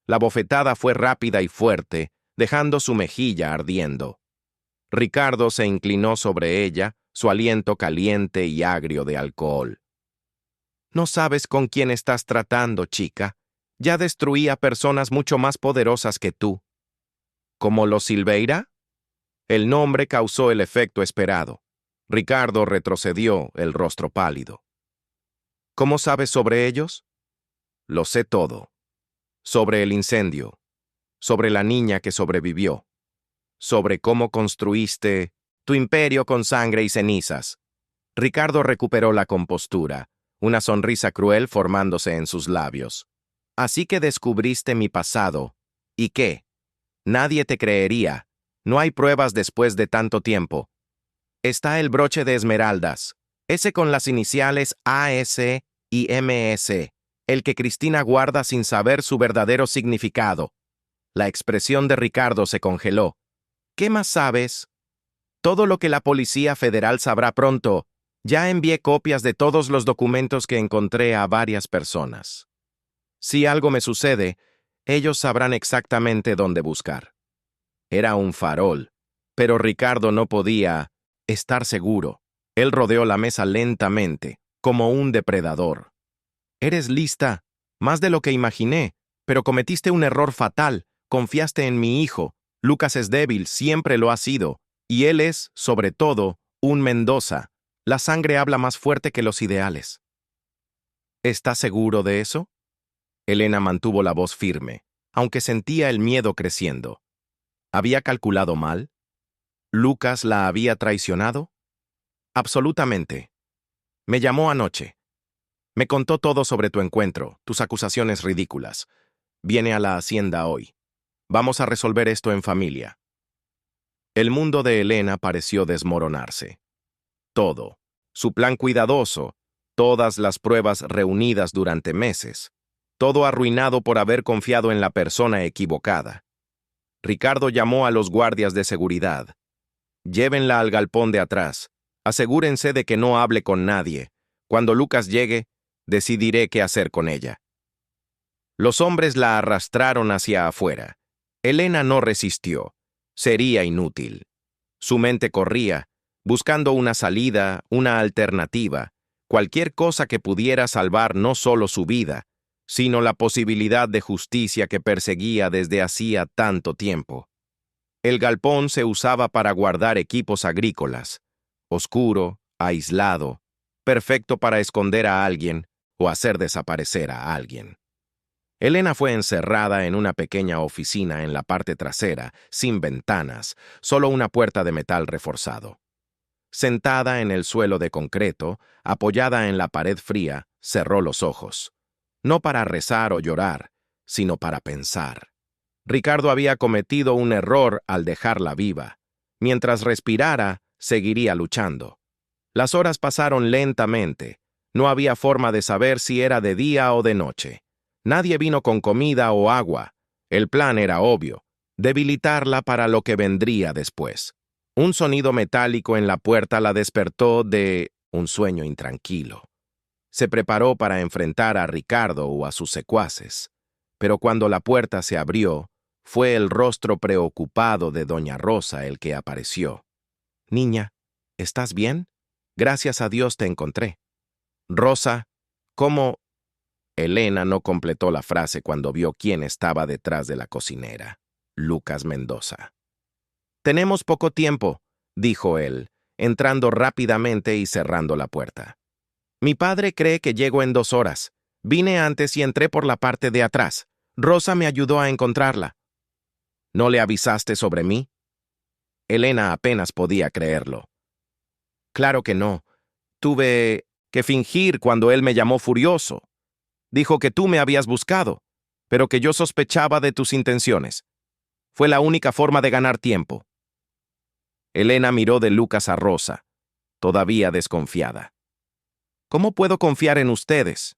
La bofetada fue rápida y fuerte, dejando su mejilla ardiendo. Ricardo se inclinó sobre ella, su aliento caliente y agrio de alcohol. «No sabes con quién estás tratando, chica. Ya destruí a personas mucho más poderosas que tú». «¿Como los Silveira?» El nombre causó el efecto esperado. Ricardo retrocedió, el rostro pálido. «¿Cómo sabes sobre ellos?» «Lo sé todo. Sobre el incendio. Sobre la niña que sobrevivió. Sobre cómo construiste tu imperio con sangre y cenizas». Ricardo recuperó la compostura, una sonrisa cruel formándose en sus labios. «Así que descubriste mi pasado. ¿Y qué? Nadie te creería. No hay pruebas después de tanto tiempo. Está el broche de esmeraldas, ese con las iniciales AS y MS, el que Cristina guarda sin saber su verdadero significado». La expresión de Ricardo se congeló. «¿Qué más sabes?» «Todo lo que la Policía Federal sabrá pronto. Ya envié copias de todos los documentos que encontré a varias personas. Si algo me sucede, ellos sabrán exactamente dónde buscar». Era un farol, pero Ricardo no podía estar seguro. Él rodeó la mesa lentamente, como un depredador. «Eres lista, más de lo que imaginé, pero cometiste un error fatal. Confiaste en mi hijo. Lucas es débil, siempre lo ha sido, y él es, sobre todo, un Mendoza. La sangre habla más fuerte que los ideales». «¿Estás seguro de eso?» Elena mantuvo la voz firme, aunque sentía el miedo creciendo. ¿Había calculado mal? ¿Lucas la había traicionado? Absolutamente. Me llamó anoche. Me contó todo sobre tu encuentro, tus acusaciones ridículas. Viene a la hacienda hoy. Vamos a resolver esto en familia. El mundo de Elena pareció desmoronarse. Todo, su plan cuidadoso, todas las pruebas reunidas durante meses, todo arruinado por haber confiado en la persona equivocada. Ricardo llamó a los guardias de seguridad. «Llévenla al galpón de atrás. Asegúrense de que no hable con nadie. Cuando Lucas llegue, decidiré qué hacer con ella». Los hombres la arrastraron hacia afuera. Elena no resistió. Sería inútil. Su mente corría, buscando una salida, una alternativa, cualquier cosa que pudiera salvar no solo su vida, sino la posibilidad de justicia que perseguía desde hacía tanto tiempo. El galpón se usaba para guardar equipos agrícolas, oscuro, aislado, perfecto para esconder a alguien o hacer desaparecer a alguien. Elena fue encerrada en una pequeña oficina en la parte trasera, sin ventanas, solo una puerta de metal reforzado. Sentada en el suelo de concreto, apoyada en la pared fría, cerró los ojos. No para rezar o llorar, sino para pensar. Ricardo había cometido un error al dejarla viva. Mientras respirara, seguiría luchando. Las horas pasaron lentamente. No había forma de saber si era de día o de noche. Nadie vino con comida o agua. El plan era obvio: debilitarla para lo que vendría después. Un sonido metálico en la puerta la despertó de un sueño intranquilo. Se preparó para enfrentar a Ricardo o a sus secuaces, pero cuando la puerta se abrió, fue el rostro preocupado de doña Rosa el que apareció. Niña, ¿estás bien? Gracias a Dios te encontré. Rosa, ¿cómo? Elena no completó la frase cuando vio quién estaba detrás de la cocinera. Lucas Mendoza. Tenemos poco tiempo, dijo él, entrando rápidamente y cerrando la puerta. Mi padre cree que llego en 2 horas. Vine antes y entré por la parte de atrás. Rosa me ayudó a encontrarla. ¿No le avisaste sobre mí? Elena apenas podía creerlo. Claro que no. Tuve que fingir cuando él me llamó furioso. Dijo que tú me habías buscado, pero que yo sospechaba de tus intenciones. Fue la única forma de ganar tiempo. Elena miró de Lucas a Rosa, todavía desconfiada. ¿Cómo puedo confiar en ustedes?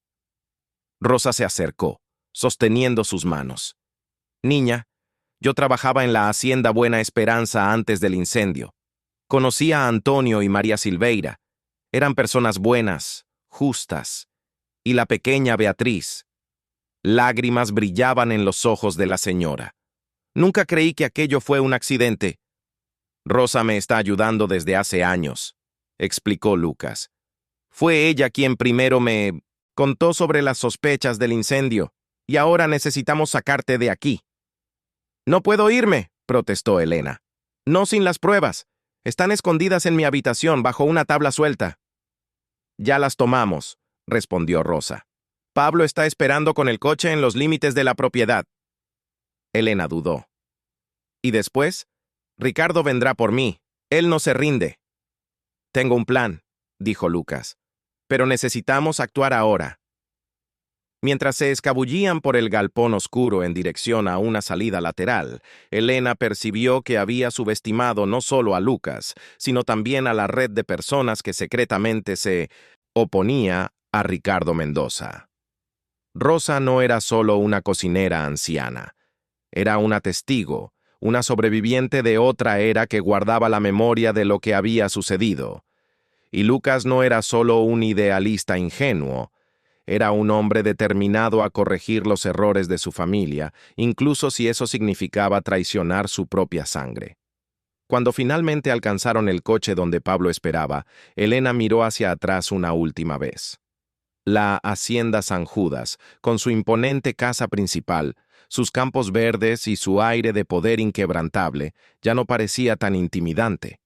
Rosa se acercó, sosteniendo sus manos. Niña, yo trabajaba en la Hacienda Buena Esperanza antes del incendio. Conocí a Antonio y María Silveira. Eran personas buenas, justas. Y la pequeña Beatriz. Lágrimas brillaban en los ojos de la señora. Nunca creí que aquello fue un accidente. Rosa me está ayudando desde hace años, explicó Lucas. Fue ella quien primero me contó sobre las sospechas del incendio, y ahora necesitamos sacarte de aquí. No puedo irme, protestó Elena. No sin las pruebas. Están escondidas en mi habitación bajo una tabla suelta. Ya las tomamos, respondió Rosa. Pablo está esperando con el coche en los límites de la propiedad. Elena dudó. ¿Y después? Ricardo vendrá por mí. Él no se rinde. Tengo un plan, dijo Lucas. Pero necesitamos actuar ahora. Mientras se escabullían por el galpón oscuro en dirección a una salida lateral, Elena percibió que había subestimado no solo a Lucas, sino también a la red de personas que secretamente se oponía a Ricardo Mendoza. Rosa no era solo una cocinera anciana. Era una testigo, una sobreviviente de otra era que guardaba la memoria de lo que había sucedido. Y Lucas no era solo un idealista ingenuo, era un hombre determinado a corregir los errores de su familia, incluso si eso significaba traicionar su propia sangre. Cuando finalmente alcanzaron el coche donde Pablo esperaba, Elena miró hacia atrás una última vez. La Hacienda San Judas, con su imponente casa principal, sus campos verdes y su aire de poder inquebrantable, ya no parecía tan intimidante.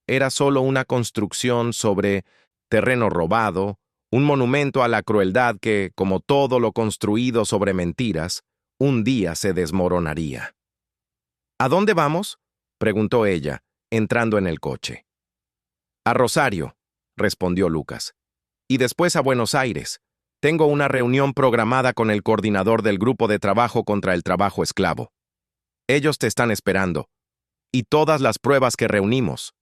Era solo una construcción sobre terreno robado, un monumento a la crueldad que, como todo lo construido sobre mentiras, un día se desmoronaría. ¿A dónde vamos?, preguntó ella, entrando en el coche. A Rosario, respondió Lucas. Y después a Buenos Aires. Tengo una reunión programada con el coordinador del grupo de trabajo contra el trabajo esclavo. Ellos te están esperando. Y todas las pruebas que reunimos.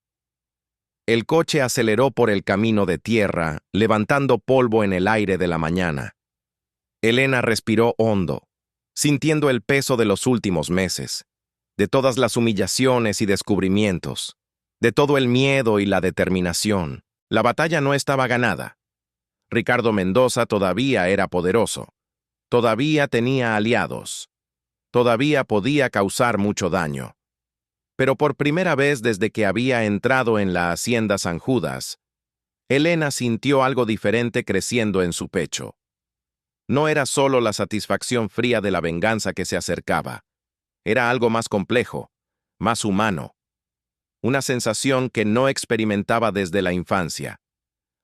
El coche aceleró por el camino de tierra, levantando polvo en el aire de la mañana. Elena respiró hondo, sintiendo el peso de los últimos meses, de todas las humillaciones y descubrimientos, de todo el miedo y la determinación. La batalla no estaba ganada. Ricardo Mendoza todavía era poderoso, todavía tenía aliados, todavía podía causar mucho daño. Pero por primera vez desde que había entrado en la Hacienda San Judas, Elena sintió algo diferente creciendo en su pecho. No era solo la satisfacción fría de la venganza que se acercaba, era algo más complejo, más humano. Una sensación que no experimentaba desde la infancia,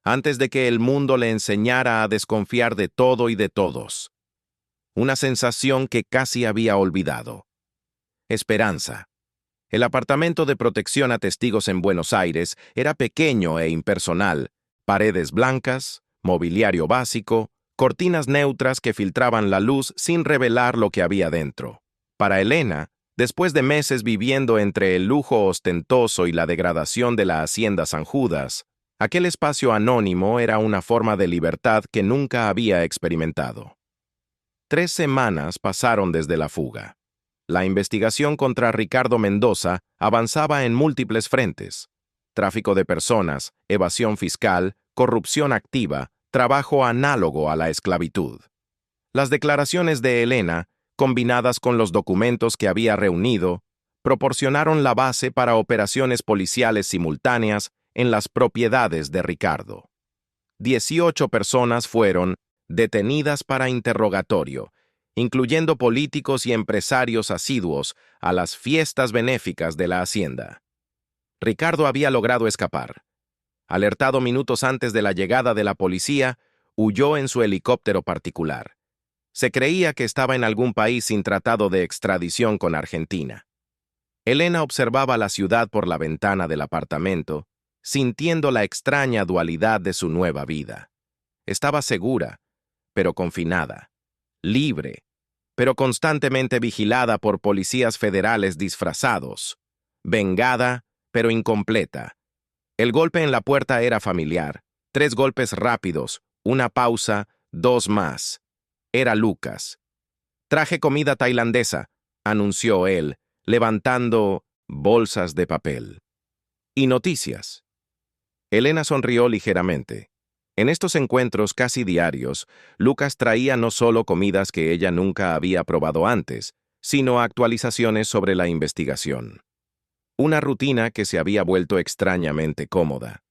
antes de que el mundo le enseñara a desconfiar de todo y de todos. Una sensación que casi había olvidado. Esperanza. El apartamento de protección a testigos en Buenos Aires era pequeño e impersonal, paredes blancas, mobiliario básico, cortinas neutras que filtraban la luz sin revelar lo que había dentro. Para Elena, después de meses viviendo entre el lujo ostentoso y la degradación de la Hacienda San Judas, aquel espacio anónimo era una forma de libertad que nunca había experimentado. 3 semanas pasaron desde la fuga. La investigación contra Ricardo Mendoza avanzaba en múltiples frentes: tráfico de personas, evasión fiscal, corrupción activa, trabajo análogo a la esclavitud. Las declaraciones de Elena, combinadas con los documentos que había reunido, proporcionaron la base para operaciones policiales simultáneas en las propiedades de Ricardo. 18 personas fueron detenidas para interrogatorio, incluyendo políticos y empresarios asiduos a las fiestas benéficas de la hacienda. Ricardo había logrado escapar. Alertado minutos antes de la llegada de la policía, huyó en su helicóptero particular. Se creía que estaba en algún país sin tratado de extradición con Argentina. Elena observaba la ciudad por la ventana del apartamento, sintiendo la extraña dualidad de su nueva vida. Estaba segura, pero confinada, libre, pero constantemente vigilada por policías federales disfrazados, vengada, pero incompleta. El golpe en la puerta era familiar, 3 golpes rápidos, una pausa, 2 más. Era Lucas. «Traje comida tailandesa», anunció él, levantando bolsas de papel. «Y noticias». Elena sonrió ligeramente. En estos encuentros casi diarios, Lucas traía no solo comidas que ella nunca había probado antes, sino actualizaciones sobre la investigación. Una rutina que se había vuelto extrañamente cómoda.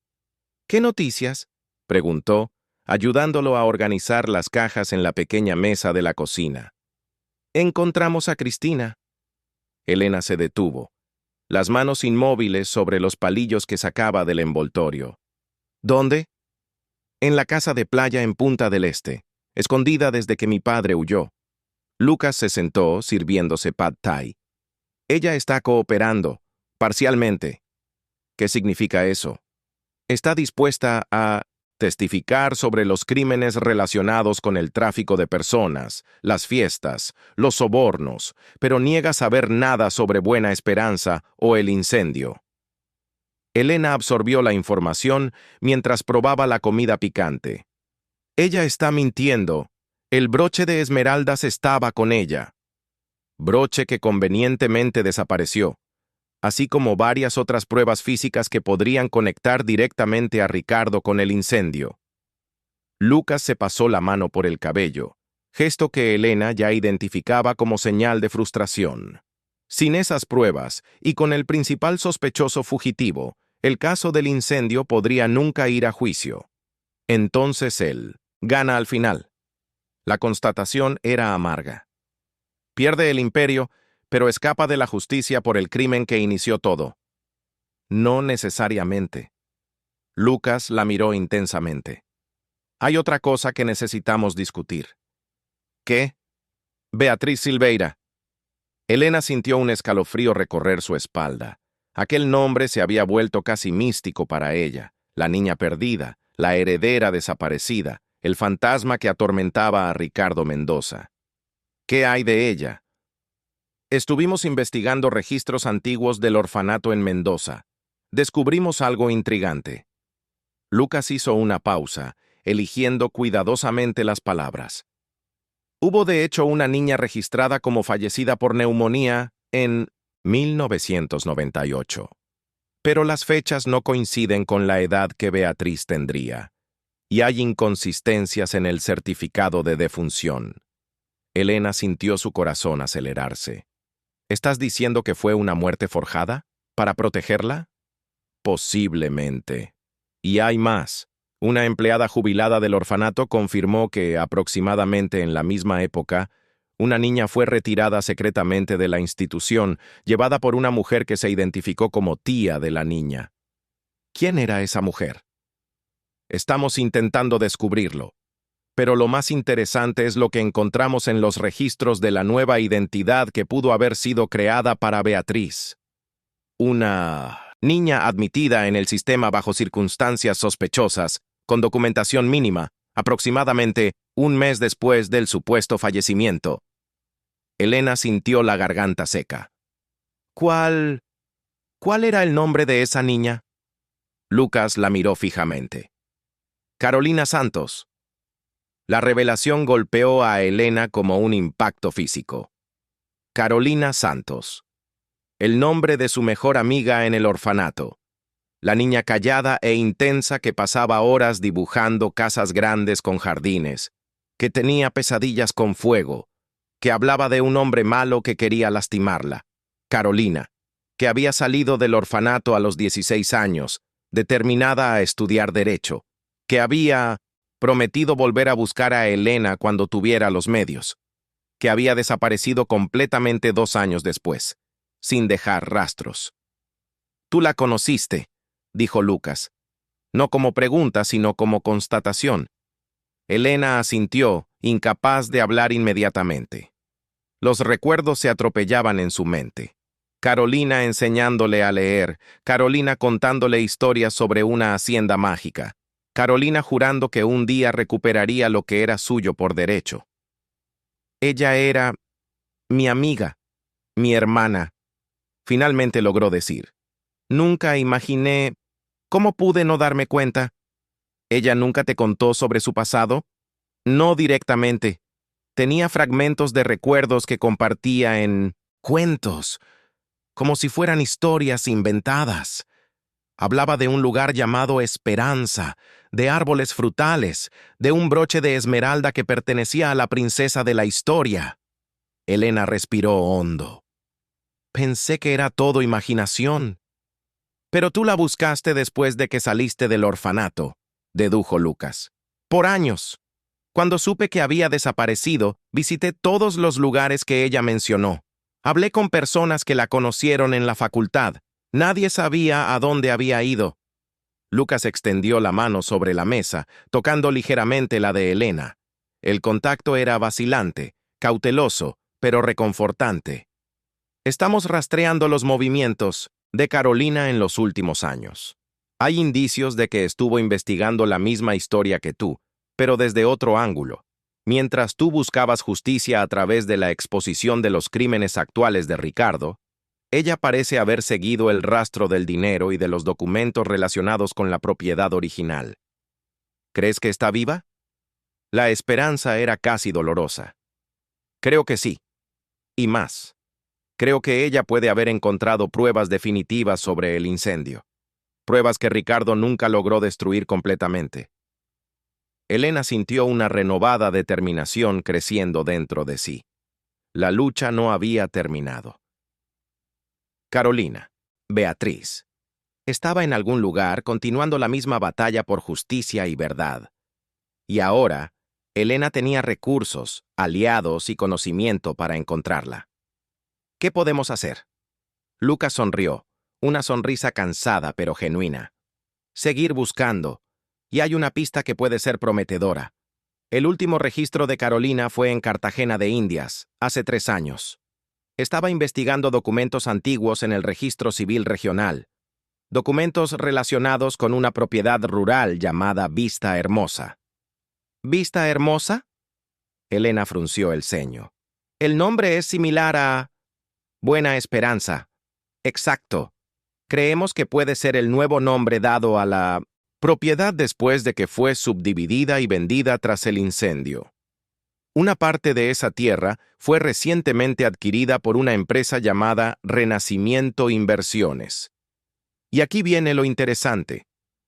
«¿Qué noticias?», preguntó, ayudándolo a organizar las cajas en la pequeña mesa de la cocina. «Encontramos a Cristina». Elena se detuvo, las manos inmóviles sobre los palillos que sacaba del envoltorio. «¿Dónde?» «En la casa de playa en Punta del Este, escondida desde que mi padre huyó». Lucas se sentó sirviéndose pad thai. «Ella está cooperando, parcialmente». «¿Qué significa eso?» «Está dispuesta a testificar sobre los crímenes relacionados con el tráfico de personas, las fiestas, los sobornos, pero niega saber nada sobre Buena Esperanza o el incendio». Elena absorbió la información mientras probaba la comida picante. «Ella está mintiendo. El broche de esmeraldas estaba con ella». Broche que convenientemente desapareció, así como varias otras pruebas físicas que podrían conectar directamente a Ricardo con el incendio. Lucas se pasó la mano por el cabello, gesto que Elena ya identificaba como señal de frustración. Sin esas pruebas, y con el principal sospechoso fugitivo, el caso del incendio podría nunca ir a juicio. Entonces él gana al final. La constatación era amarga. Pierde el imperio, pero escapa de la justicia por el crimen que inició todo. No necesariamente. Lucas la miró intensamente. «Hay otra cosa que necesitamos discutir». «¿Qué?» «Beatriz Silveira». Elena sintió un escalofrío recorrer su espalda. Aquel nombre se había vuelto casi místico para ella, la niña perdida, la heredera desaparecida, el fantasma que atormentaba a Ricardo Mendoza. ¿Qué hay de ella? Estuvimos investigando registros antiguos del orfanato en Mendoza. Descubrimos algo intrigante. Lucas hizo una pausa, eligiendo cuidadosamente las palabras. Hubo de hecho una niña registrada como fallecida por neumonía en 1998. Pero las fechas no coinciden con la edad que Beatriz tendría, y hay inconsistencias en el certificado de defunción. Elena sintió su corazón acelerarse. ¿Estás diciendo que fue una muerte forjada? ¿Para protegerla? Posiblemente. Y hay más. Una empleada jubilada del orfanato confirmó que, aproximadamente en la misma época, una niña fue retirada secretamente de la institución, llevada por una mujer que se identificó como tía de la niña. ¿Quién era esa mujer? Estamos intentando descubrirlo. Pero lo más interesante es lo que encontramos en los registros de la nueva identidad que pudo haber sido creada para Beatriz. Una niña admitida en el sistema bajo circunstancias sospechosas, con documentación mínima, aproximadamente un mes después del supuesto fallecimiento. Elena sintió la garganta seca. ¿Cuál era el nombre de esa niña? Lucas la miró fijamente. Carolina Santos. La revelación golpeó a Elena como un impacto físico. Carolina Santos. El nombre de su mejor amiga en el orfanato. La niña callada e intensa que pasaba horas dibujando casas grandes con jardines, que tenía pesadillas con fuego, que hablaba de un hombre malo que quería lastimarla. Carolina. que había salido del orfanato a los 16 años, determinada a estudiar derecho, que había prometido volver a buscar a Elena cuando tuviera los medios, que había desaparecido completamente 2 años después, sin dejar rastros. «Tú la conociste», dijo Lucas, no como pregunta, sino como constatación. Elena asintió, incapaz de hablar inmediatamente. Los recuerdos se atropellaban en su mente. Carolina enseñándole a leer, Carolina contándole historias sobre una hacienda mágica, Carolina jurando que un día recuperaría lo que era suyo por derecho. Ella era mi amiga, mi hermana, finalmente logró decir. Nunca imaginé. ¿Cómo pude no darme cuenta? ¿Ella nunca te contó sobre su pasado? No directamente. Tenía fragmentos de recuerdos que compartía en cuentos, como si fueran historias inventadas. Hablaba de un lugar llamado Esperanza, de árboles frutales, de un broche de esmeralda que pertenecía a la princesa de la historia. Elena respiró hondo. Pensé que era todo imaginación. Pero tú la buscaste después de que saliste del orfanato, dedujo Lucas. Por años. Cuando supe que había desaparecido, visité todos los lugares que ella mencionó. Hablé con personas que la conocieron en la facultad. Nadie sabía a dónde había ido. Lucas extendió la mano sobre la mesa, tocando ligeramente la de Elena. El contacto era vacilante, cauteloso, pero reconfortante. Estamos rastreando los movimientos de Carolina en los últimos años. Hay indicios de que estuvo investigando la misma historia que tú, pero desde otro ángulo. Mientras tú buscabas justicia a través de la exposición de los crímenes actuales de Ricardo, ella parece haber seguido el rastro del dinero y de los documentos relacionados con la propiedad original. ¿Crees que está viva? La esperanza era casi dolorosa. Creo que sí. Y más. Creo que ella puede haber encontrado pruebas definitivas sobre el incendio. Pruebas que Ricardo nunca logró destruir completamente. Elena sintió una renovada determinación creciendo dentro de sí. La lucha no había terminado. Carolina, Beatriz, estaba en algún lugar continuando la misma batalla por justicia y verdad. Y ahora, Elena tenía recursos, aliados y conocimiento para encontrarla. ¿Qué podemos hacer? Lucas sonrió, una sonrisa cansada pero genuina. Seguir buscando. Y hay una pista que puede ser prometedora. El último registro de Carolina fue en Cartagena de Indias, hace 3 años. Estaba investigando documentos antiguos en el registro civil regional. Documentos relacionados con una propiedad rural llamada Vista Hermosa. ¿Vista Hermosa? Elena frunció el ceño. El nombre es similar a Buena Esperanza. Exacto. Creemos que puede ser el nuevo nombre dado a la propiedad después de que fue subdividida y vendida tras el incendio. Una parte de esa tierra fue recientemente adquirida por una empresa llamada Renacimiento Inversiones. Y aquí viene lo interesante.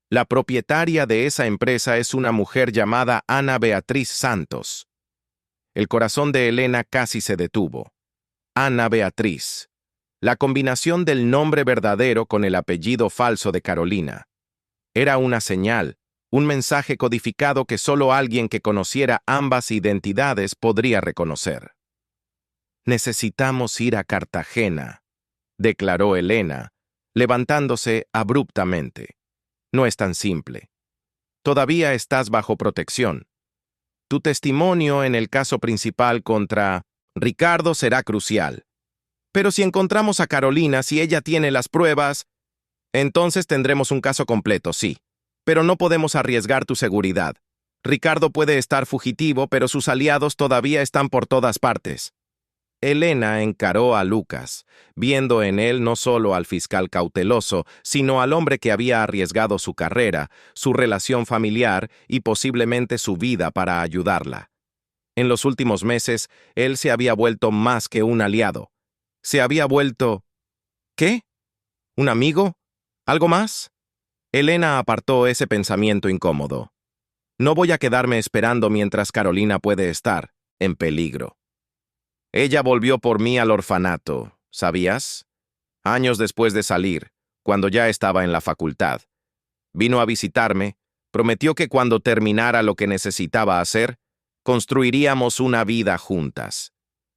La propietaria de esa empresa es una mujer llamada Ana Beatriz Santos. El corazón de Elena casi se detuvo. Ana Beatriz. La combinación del nombre verdadero con el apellido falso de Carolina. Era una señal, un mensaje codificado que solo alguien que conociera ambas identidades podría reconocer. Necesitamos ir a Cartagena, declaró Elena, levantándose abruptamente. No es tan simple. Todavía estás bajo protección. Tu testimonio en el caso principal contra Ricardo será crucial. Pero si encontramos a Carolina, si ella tiene las pruebas, entonces tendremos un caso completo, sí. Pero no podemos arriesgar tu seguridad. Ricardo puede estar fugitivo, pero sus aliados todavía están por todas partes. Elena encaró a Lucas, viendo en él no solo al fiscal cauteloso, sino al hombre que había arriesgado su carrera, su relación familiar y posiblemente su vida para ayudarla. En los últimos meses, él se había vuelto más que un aliado. Se había vuelto... ¿Qué? ¿Un amigo? ¿Algo más? Elena apartó ese pensamiento incómodo. No voy a quedarme esperando mientras Carolina puede estar en peligro. Ella volvió por mí al orfanato, ¿sabías? Años después de salir, cuando ya estaba en la facultad, vino a visitarme, prometió que cuando terminara lo que necesitaba hacer, construiríamos una vida juntas.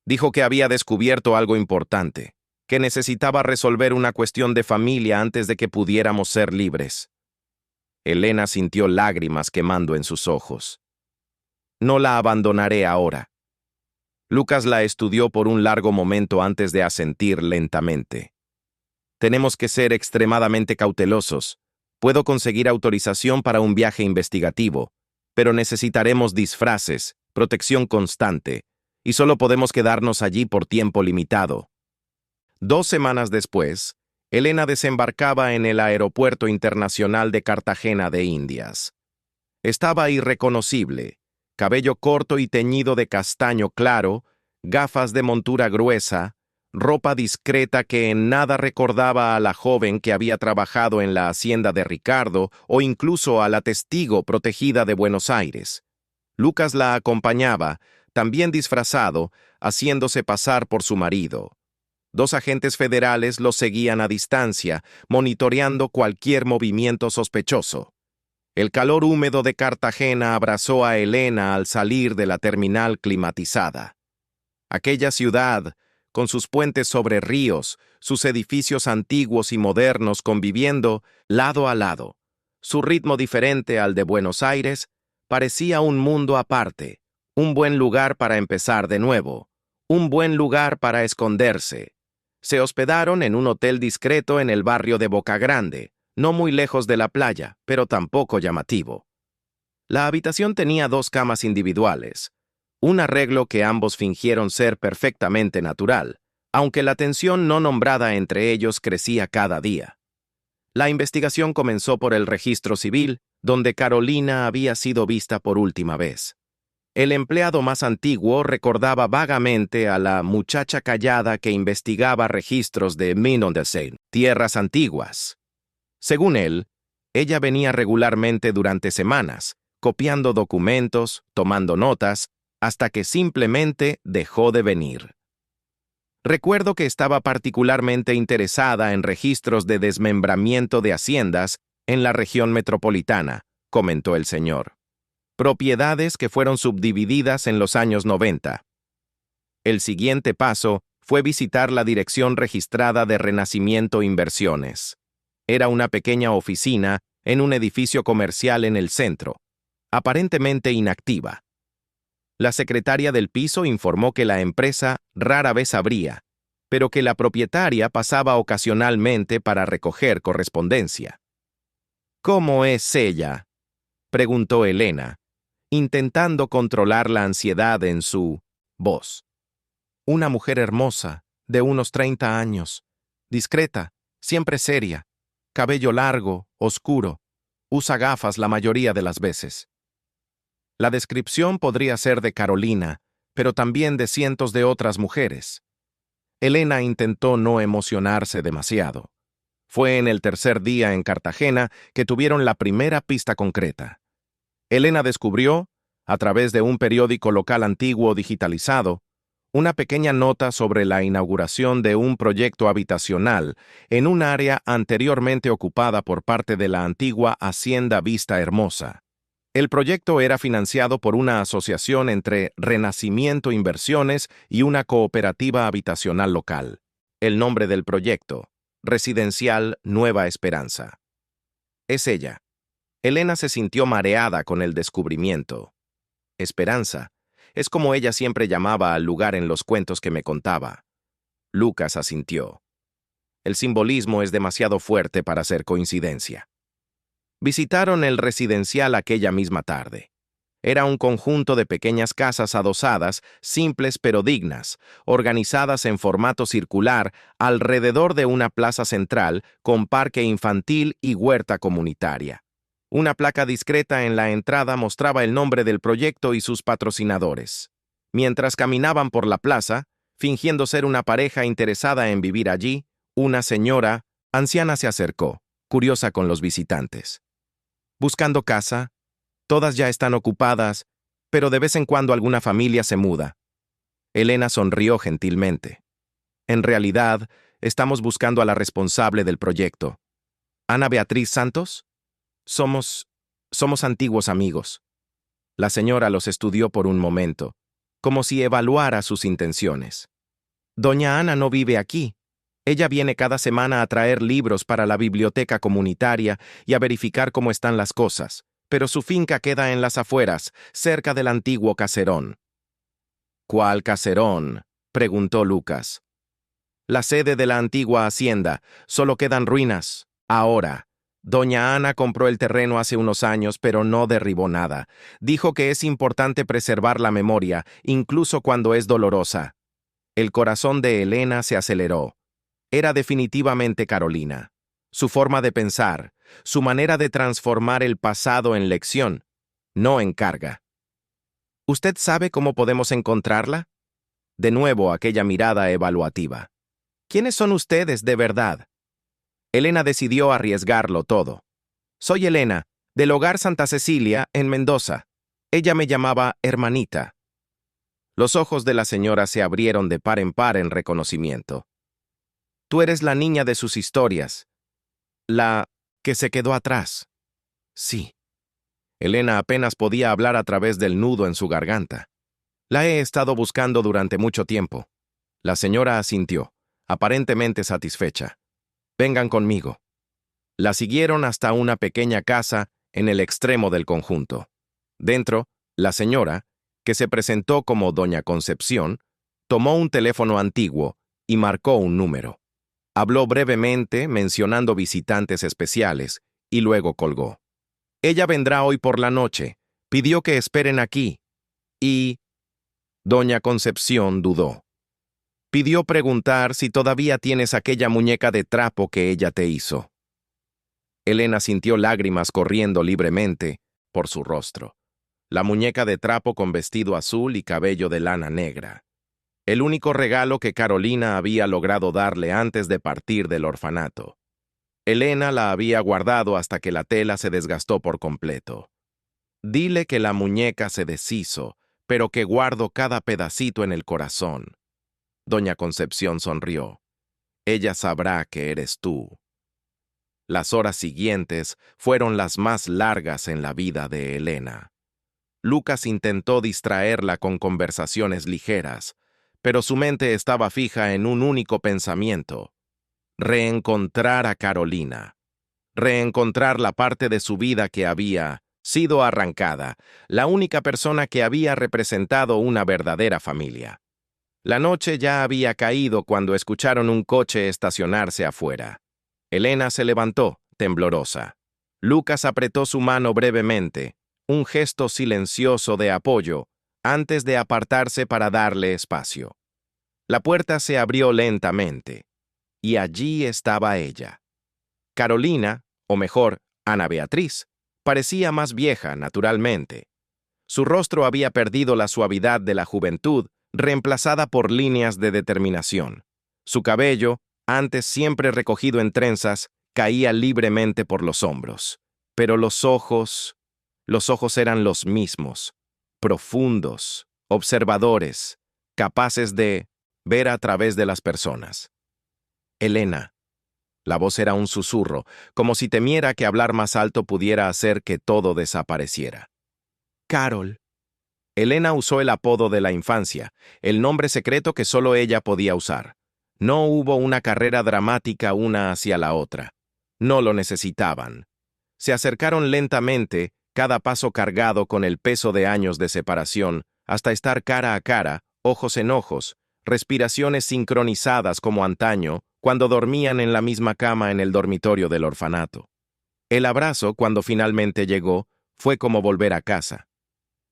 Dijo que había descubierto algo importante, que necesitaba resolver una cuestión de familia antes de que pudiéramos ser libres. Elena sintió lágrimas quemando en sus ojos. No la abandonaré ahora. Lucas la estudió por un largo momento antes de asentir lentamente. Tenemos que ser extremadamente cautelosos. Puedo conseguir autorización para un viaje investigativo, pero necesitaremos disfraces, protección constante, y solo podemos quedarnos allí por tiempo limitado. 2 semanas después, Elena desembarcaba en el Aeropuerto Internacional de Cartagena de Indias. Estaba irreconocible, cabello corto y teñido de castaño claro, gafas de montura gruesa, ropa discreta que en nada recordaba a la joven que había trabajado en la hacienda de Ricardo o incluso a la testigo protegida de Buenos Aires. Lucas la acompañaba, también disfrazado, haciéndose pasar por su marido. 2 agentes federales lo seguían a distancia, monitoreando cualquier movimiento sospechoso. El calor húmedo de Cartagena abrazó a Elena al salir de la terminal climatizada. Aquella ciudad, con sus puentes sobre ríos, sus edificios antiguos y modernos conviviendo lado a lado, su ritmo diferente al de Buenos Aires, parecía un mundo aparte, un buen lugar para empezar de nuevo, un buen lugar para esconderse. Se hospedaron en un hotel discreto en el barrio de Boca Grande, no muy lejos de la playa, pero tampoco llamativo. La habitación tenía 2 camas individuales, un arreglo que ambos fingieron ser perfectamente natural, aunque la tensión no nombrada entre ellos crecía cada día. La investigación comenzó por el registro civil, donde Carolina había sido vista por última vez. El empleado más antiguo recordaba vagamente a la muchacha callada que investigaba registros de Minondelsheim, tierras antiguas. Según él, ella venía regularmente durante semanas, copiando documentos, tomando notas, hasta que simplemente dejó de venir. Recuerdo que estaba particularmente interesada en registros de desmembramiento de haciendas en la región metropolitana, comentó el señor. Propiedades que fueron subdivididas en los años 90. El siguiente paso fue visitar la dirección registrada de Renacimiento Inversiones. Era una pequeña oficina en un edificio comercial en el centro, aparentemente inactiva. La secretaria del piso informó que la empresa rara vez abría, pero que la propietaria pasaba ocasionalmente para recoger correspondencia. ¿Cómo es ella?, preguntó Elena, intentando controlar la ansiedad en su voz. Una mujer hermosa, de unos 30 años, discreta, siempre seria, cabello largo, oscuro, usa gafas la mayoría de las veces. La descripción podría ser de Carolina, pero también de cientos de otras mujeres. Elena intentó no emocionarse demasiado. Fue en el tercer día en Cartagena que tuvieron la primera pista concreta. Elena descubrió, a través de un periódico local antiguo digitalizado, una pequeña nota sobre la inauguración de un proyecto habitacional en un área anteriormente ocupada por parte de la antigua Hacienda Vista Hermosa. El proyecto era financiado por una asociación entre Renacimiento Inversiones y una cooperativa habitacional local. El nombre del proyecto, Residencial Nueva Esperanza. Es ella. Elena se sintió mareada con el descubrimiento. Esperanza. Es como ella siempre llamaba al lugar en los cuentos que me contaba. Lucas asintió. El simbolismo es demasiado fuerte para ser coincidencia. Visitaron el residencial aquella misma tarde. Era un conjunto de pequeñas casas adosadas, simples pero dignas, organizadas en formato circular alrededor de una plaza central con parque infantil y huerta comunitaria. Una placa discreta en la entrada mostraba el nombre del proyecto y sus patrocinadores. Mientras caminaban por la plaza, fingiendo ser una pareja interesada en vivir allí, una señora anciana se acercó, curiosa con los visitantes. Buscando casa, todas ya están ocupadas, pero de vez en cuando alguna familia se muda. Elena sonrió gentilmente. En realidad, Estamos buscando a la responsable del proyecto. ¿Ana Beatriz Santos? Somos antiguos amigos. La señora los estudió por un momento, como si evaluara sus intenciones. Doña Ana no vive aquí. Ella viene cada semana a traer libros para la biblioteca comunitaria y a verificar cómo están las cosas, pero su finca queda en las afueras, cerca del antiguo caserón. ¿Cuál caserón?, preguntó Lucas. La sede de la antigua hacienda. Solo quedan ruinas. Ahora. Doña Ana compró el terreno hace unos años, pero no derribó nada. Dijo que es importante preservar la memoria, incluso cuando es dolorosa. El corazón de Elena se aceleró. Era definitivamente Carolina. Su forma de pensar, su manera de transformar el pasado en lección, no en carga. ¿Usted sabe cómo podemos encontrarla? De nuevo aquella mirada evaluativa. ¿Quiénes son ustedes de verdad? Elena decidió arriesgarlo todo. Soy Elena, del Hogar Santa Cecilia, en Mendoza. Ella me llamaba hermanita. Los ojos de la señora se abrieron de par en par en reconocimiento. Tú eres la niña de sus historias. La que se quedó atrás. Sí. Elena apenas podía hablar a través del nudo en su garganta. La he estado buscando durante mucho tiempo. La señora asintió, aparentemente satisfecha. Vengan conmigo. La siguieron hasta una pequeña casa en el extremo del conjunto. Dentro, la señora, que se presentó como Doña Concepción, tomó un teléfono antiguo y marcó un número. Habló brevemente, mencionando visitantes especiales, y luego colgó. Ella vendrá hoy por la noche. Pidió que esperen aquí. Y... Doña Concepción dudó. Pidió preguntar si todavía tienes aquella muñeca de trapo que ella te hizo. Elena sintió lágrimas corriendo libremente por su rostro. La muñeca de trapo con vestido azul y cabello de lana negra. El único regalo que Carolina había logrado darle antes de partir del orfanato. Elena la había guardado hasta que la tela se desgastó por completo. Dile que la muñeca se deshizo, pero que guardo cada pedacito en el corazón. Doña Concepción sonrió. Ella sabrá que eres tú. Las horas siguientes fueron las más largas en la vida de Elena. Lucas intentó distraerla con conversaciones ligeras, pero su mente estaba fija en un único pensamiento: reencontrar a Carolina. Reencontrar la parte de su vida que había sido arrancada, la única persona que había representado una verdadera familia. La noche ya había caído cuando escucharon un coche estacionarse afuera. Elena se levantó, temblorosa. Lucas apretó su mano brevemente, un gesto silencioso de apoyo, antes de apartarse para darle espacio. La puerta se abrió lentamente, y allí estaba ella. Carolina, o mejor, Ana Beatriz, parecía más vieja, naturalmente. Su rostro había perdido la suavidad de la juventud, reemplazada por líneas de determinación. Su cabello, antes siempre recogido en trenzas, caía libremente por los hombros. Pero los ojos eran los mismos, profundos, observadores, capaces de ver a través de las personas. Elena. La voz era un susurro, como si temiera que hablar más alto pudiera hacer que todo desapareciera. Carol. Elena usó el apodo de la infancia, el nombre secreto que solo ella podía usar. No hubo una carrera dramática una hacia la otra. No lo necesitaban. Se acercaron lentamente, cada paso cargado con el peso de años de separación, hasta estar cara a cara, ojos en ojos, respiraciones sincronizadas como antaño, cuando dormían en la misma cama en el dormitorio del orfanato. El abrazo, cuando finalmente llegó, fue como volver a casa.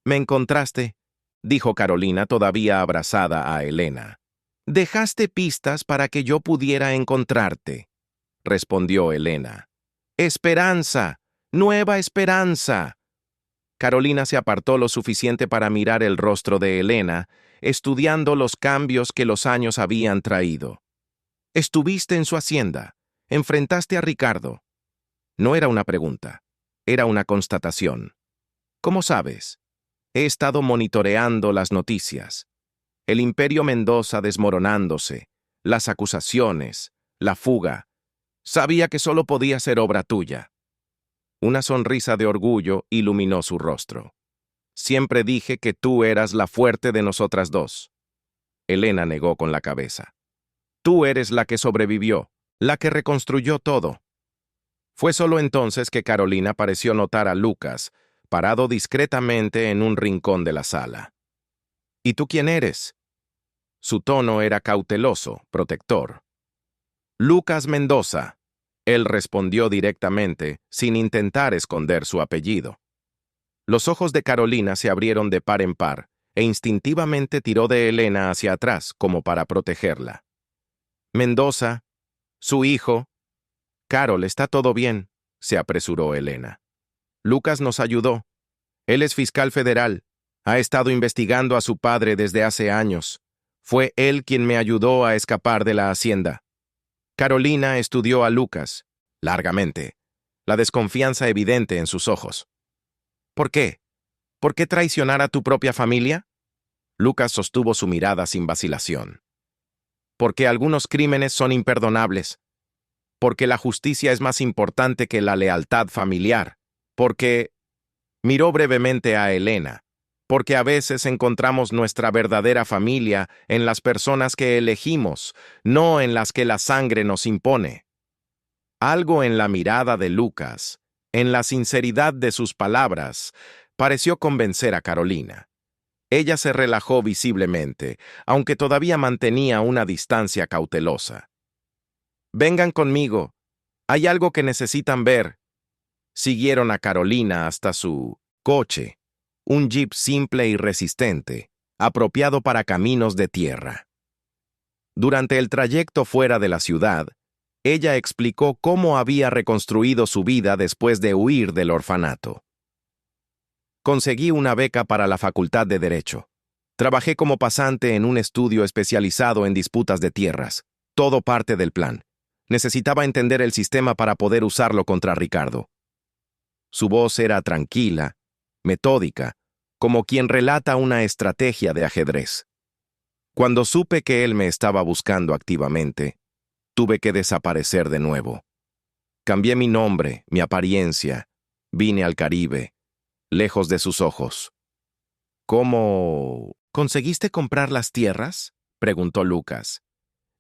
«¿Me encontraste?», dijo Carolina, todavía abrazada a Elena. «Dejaste pistas para que yo pudiera encontrarte», respondió Elena. «Esperanza, nueva esperanza». Carolina se apartó lo suficiente para mirar el rostro de Elena, estudiando los cambios que los años habían traído. «Estuviste en su hacienda. Enfrentaste a Ricardo». No era una pregunta, era una constatación. «¿Cómo sabes?» «He estado monitoreando las noticias. El Imperio Mendoza desmoronándose, las acusaciones, la fuga. Sabía que solo podía ser obra tuya. Una sonrisa de orgullo iluminó su rostro. Siempre dije que tú eras la fuerte de nosotras dos. Elena negó con la cabeza. Tú eres la que sobrevivió, la que reconstruyó todo. Fue solo entonces que Carolina pareció notar a Lucas, parado discretamente en un rincón de la sala. ¿Y tú quién eres? Su tono era cauteloso, protector. Lucas Mendoza. Él respondió directamente, sin intentar esconder su apellido. Los ojos de Carolina se abrieron de par en par, e instintivamente tiró de Elena hacia atrás, como para protegerla. Mendoza, su hijo. Carol, está todo bien, se apresuró Elena. Lucas nos ayudó. Él es fiscal federal. Ha estado investigando a su padre desde hace años. Fue él quien me ayudó a escapar de la hacienda. Carolina estudió a Lucas, largamente, la desconfianza evidente en sus ojos. ¿Por qué? ¿Por qué traicionar a tu propia familia? Lucas sostuvo su mirada sin vacilación. Porque algunos crímenes son imperdonables. Porque la justicia es más importante que la lealtad familiar. Porque... Miró brevemente a Elena. Porque a veces encontramos nuestra verdadera familia en las personas que elegimos, no en las que la sangre nos impone. Algo en la mirada de Lucas, en la sinceridad de sus palabras, pareció convencer a Carolina. Ella se relajó visiblemente, aunque todavía mantenía una distancia cautelosa. «Vengan conmigo. Hay algo que necesitan ver». Siguieron a Carolina hasta su coche, un jeep simple y resistente, apropiado para caminos de tierra. Durante el trayecto fuera de la ciudad, ella explicó cómo había reconstruido su vida después de huir del orfanato. Conseguí una beca para la Facultad de Derecho. Trabajé como pasante en un estudio especializado en disputas de tierras. Todo parte del plan. Necesitaba entender el sistema para poder usarlo contra Ricardo. Su voz era tranquila, metódica, como quien relata una estrategia de ajedrez. Cuando supe que él me estaba buscando activamente, tuve que desaparecer de nuevo. Cambié mi nombre, mi apariencia, vine al Caribe, lejos de sus ojos. ¿Cómo conseguiste comprar las tierras?, preguntó Lucas.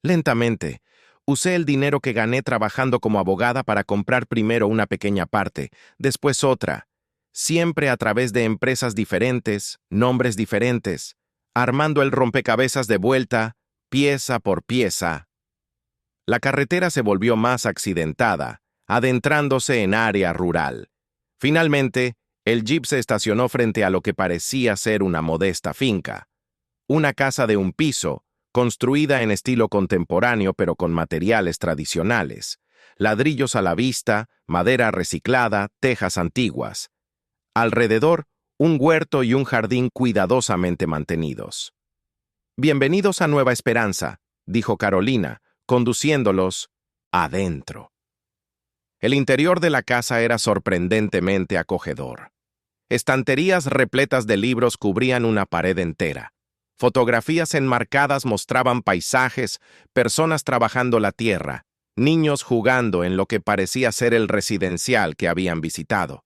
Lentamente. Usé el dinero que gané trabajando como abogada para comprar primero una pequeña parte, después otra, siempre a través de empresas diferentes, nombres diferentes, armando el rompecabezas de vuelta, pieza por pieza. La carretera se volvió más accidentada, adentrándose en área rural. Finalmente, el jeep se estacionó frente a lo que parecía ser una modesta finca. Una casa de un piso, construida en estilo contemporáneo pero con materiales tradicionales, ladrillos a la vista, madera reciclada, tejas antiguas. Alrededor, un huerto y un jardín cuidadosamente mantenidos. «Bienvenidos a Nueva Esperanza», dijo Carolina, conduciéndolos adentro. El interior de la casa era sorprendentemente acogedor. Estanterías repletas de libros cubrían una pared entera. Fotografías enmarcadas mostraban paisajes, personas trabajando la tierra, niños jugando en lo que parecía ser el residencial que habían visitado.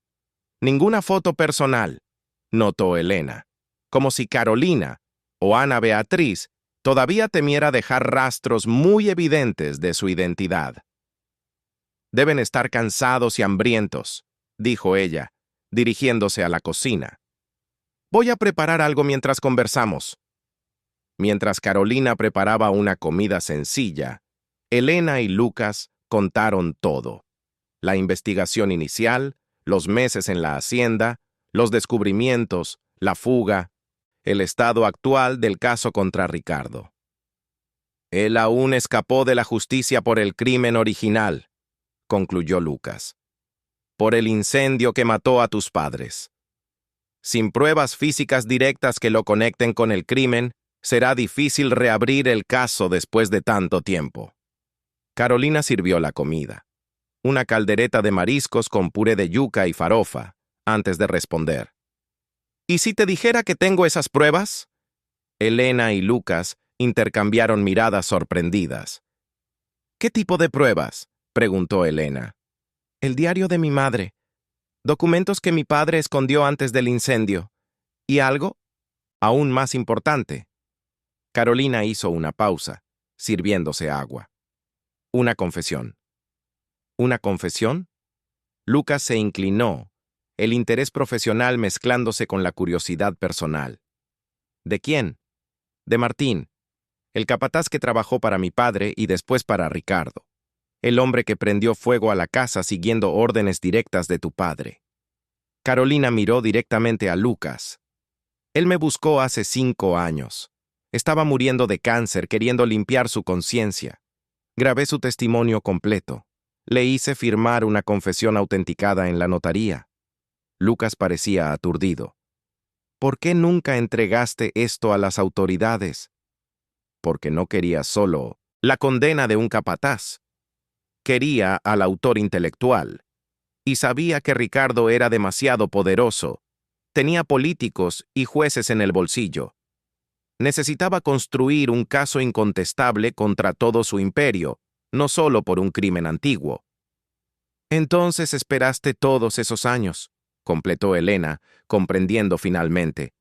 Ninguna foto personal, notó Elena, como si Carolina o Ana Beatriz todavía temiera dejar rastros muy evidentes de su identidad. Deben estar cansados y hambrientos, dijo ella, dirigiéndose a la cocina. Voy a preparar algo mientras conversamos. Mientras Carolina preparaba una comida sencilla, Elena y Lucas contaron todo. La investigación inicial, los meses en la hacienda, los descubrimientos, la fuga, el estado actual del caso contra Ricardo. Él aún escapó de la justicia por el crimen original, concluyó Lucas. Por el incendio que mató a tus padres. Sin pruebas físicas directas que lo conecten con el crimen, será difícil reabrir el caso después de tanto tiempo. Carolina sirvió la comida. Una caldereta de mariscos con puré de yuca y farofa, antes de responder. ¿Y si te dijera que tengo esas pruebas? Elena y Lucas intercambiaron miradas sorprendidas. ¿Qué tipo de pruebas?, preguntó Elena. El diario de mi madre. Documentos que mi padre escondió antes del incendio. ¿Y algo? Aún más importante. Carolina hizo una pausa, sirviéndose agua. Una confesión. ¿Una confesión? Lucas se inclinó, el interés profesional mezclándose con la curiosidad personal. ¿De quién? De Martín, el capataz que trabajó para mi padre y después para Ricardo, el hombre que prendió fuego a la casa siguiendo órdenes directas de tu padre. Carolina miró directamente a Lucas. Él me buscó hace 5 años. Estaba muriendo de cáncer, queriendo limpiar su conciencia. Grabé su testimonio completo. Le hice firmar una confesión autenticada en la notaría. Lucas parecía aturdido. ¿Por qué nunca entregaste esto a las autoridades? Porque no quería solo la condena de un capataz. Quería al autor intelectual. Y sabía que Ricardo era demasiado poderoso. Tenía políticos y jueces en el bolsillo. Necesitaba construir un caso incontestable contra todo su imperio, no solo por un crimen antiguo. Entonces esperaste todos esos años, completó Elena, comprendiendo finalmente.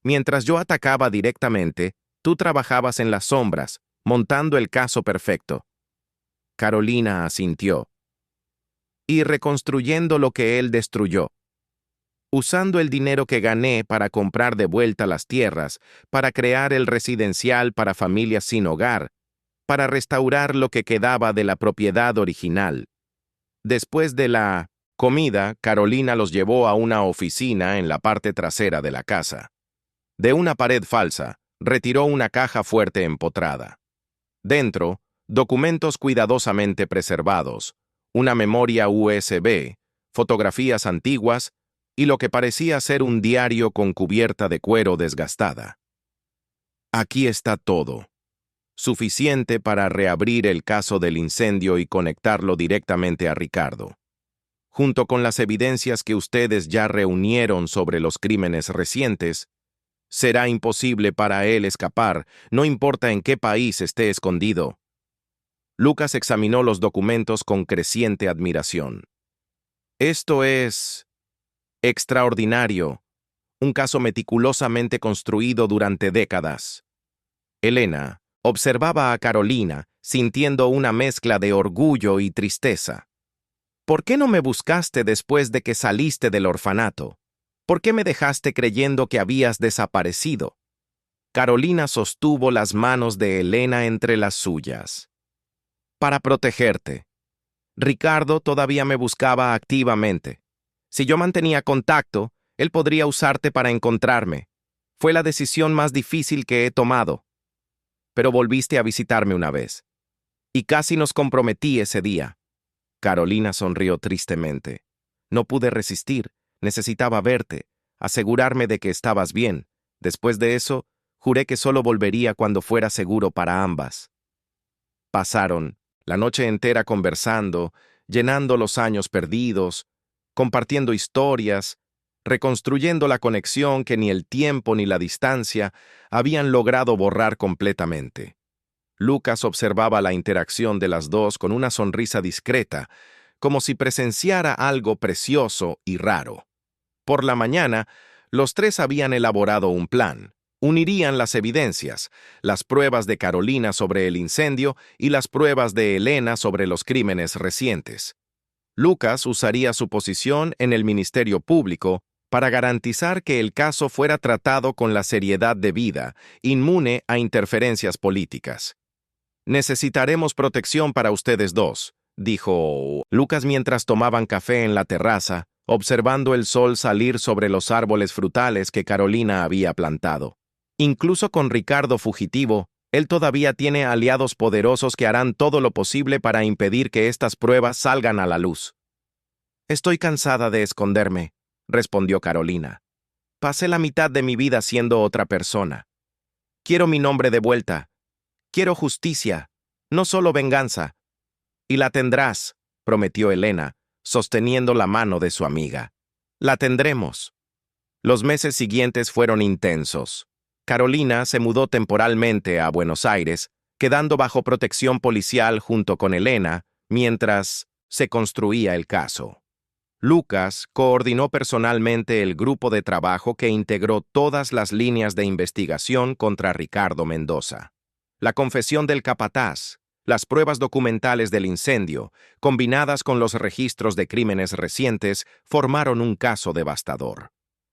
Mientras yo atacaba directamente, tú trabajabas en las sombras, montando el caso perfecto. Carolina asintió. Y reconstruyendo lo que él destruyó. Usando el dinero que gané para comprar de vuelta las tierras, para crear el residencial para familias sin hogar, para restaurar lo que quedaba de la propiedad original. Después de la comida, Carolina los llevó a una oficina en la parte trasera de la casa. De una pared falsa, retiró una caja fuerte empotrada. Dentro, documentos cuidadosamente preservados, una memoria USB, fotografías antiguas y lo que parecía ser un diario con cubierta de cuero desgastada. Aquí está todo. Suficiente para reabrir el caso del incendio y conectarlo directamente a Ricardo. Junto con las evidencias que ustedes ya reunieron sobre los crímenes recientes, será imposible para él escapar, no importa en qué país esté escondido. Lucas examinó los documentos con creciente admiración. Esto es extraordinario, un caso meticulosamente construido durante décadas. Elena observaba a Carolina, sintiendo una mezcla de orgullo y tristeza. ¿Por qué no me buscaste después de que saliste del orfanato? ¿Por qué me dejaste creyendo que habías desaparecido? Carolina sostuvo las manos de Elena entre las suyas. Para protegerte. Ricardo todavía me buscaba activamente. Si yo mantenía contacto, él podría usarte para encontrarme. Fue la decisión más difícil que he tomado. Pero volviste a visitarme una vez. Y casi nos comprometí ese día. Carolina sonrió tristemente. No pude resistir. Necesitaba verte, asegurarme de que estabas bien. Después de eso, juré que solo volvería cuando fuera seguro para ambas. Pasaron la noche entera conversando, llenando los años perdidos, compartiendo historias, reconstruyendo la conexión que ni el tiempo ni la distancia habían logrado borrar completamente. Lucas observaba la interacción de las dos con una sonrisa discreta, como si presenciara algo precioso y raro. Por la mañana, los tres habían elaborado un plan. Unirían las evidencias, las pruebas de Carolina sobre el incendio y las pruebas de Elena sobre los crímenes recientes. Lucas usaría su posición en el Ministerio Público para garantizar que el caso fuera tratado con la seriedad debida, inmune a interferencias políticas. Necesitaremos protección para ustedes dos, dijo Lucas mientras tomaban café en la terraza, observando el sol salir sobre los árboles frutales que Carolina había plantado. Incluso con Ricardo fugitivo, él todavía tiene aliados poderosos que harán todo lo posible para impedir que estas pruebas salgan a la luz. Estoy cansada de esconderme, respondió Carolina. Pasé la mitad de mi vida siendo otra persona. Quiero mi nombre de vuelta. Quiero justicia, no solo venganza. Y la tendrás, prometió Elena, sosteniendo la mano de su amiga. La tendremos. Los meses siguientes fueron intensos. Carolina se mudó temporalmente a Buenos Aires, quedando bajo protección policial junto con Elena mientras se construía el caso. Lucas coordinó personalmente el grupo de trabajo que integró todas las líneas de investigación contra Ricardo Mendoza. La confesión del capataz, las pruebas documentales del incendio, combinadas con los registros de crímenes recientes, formaron un caso devastador.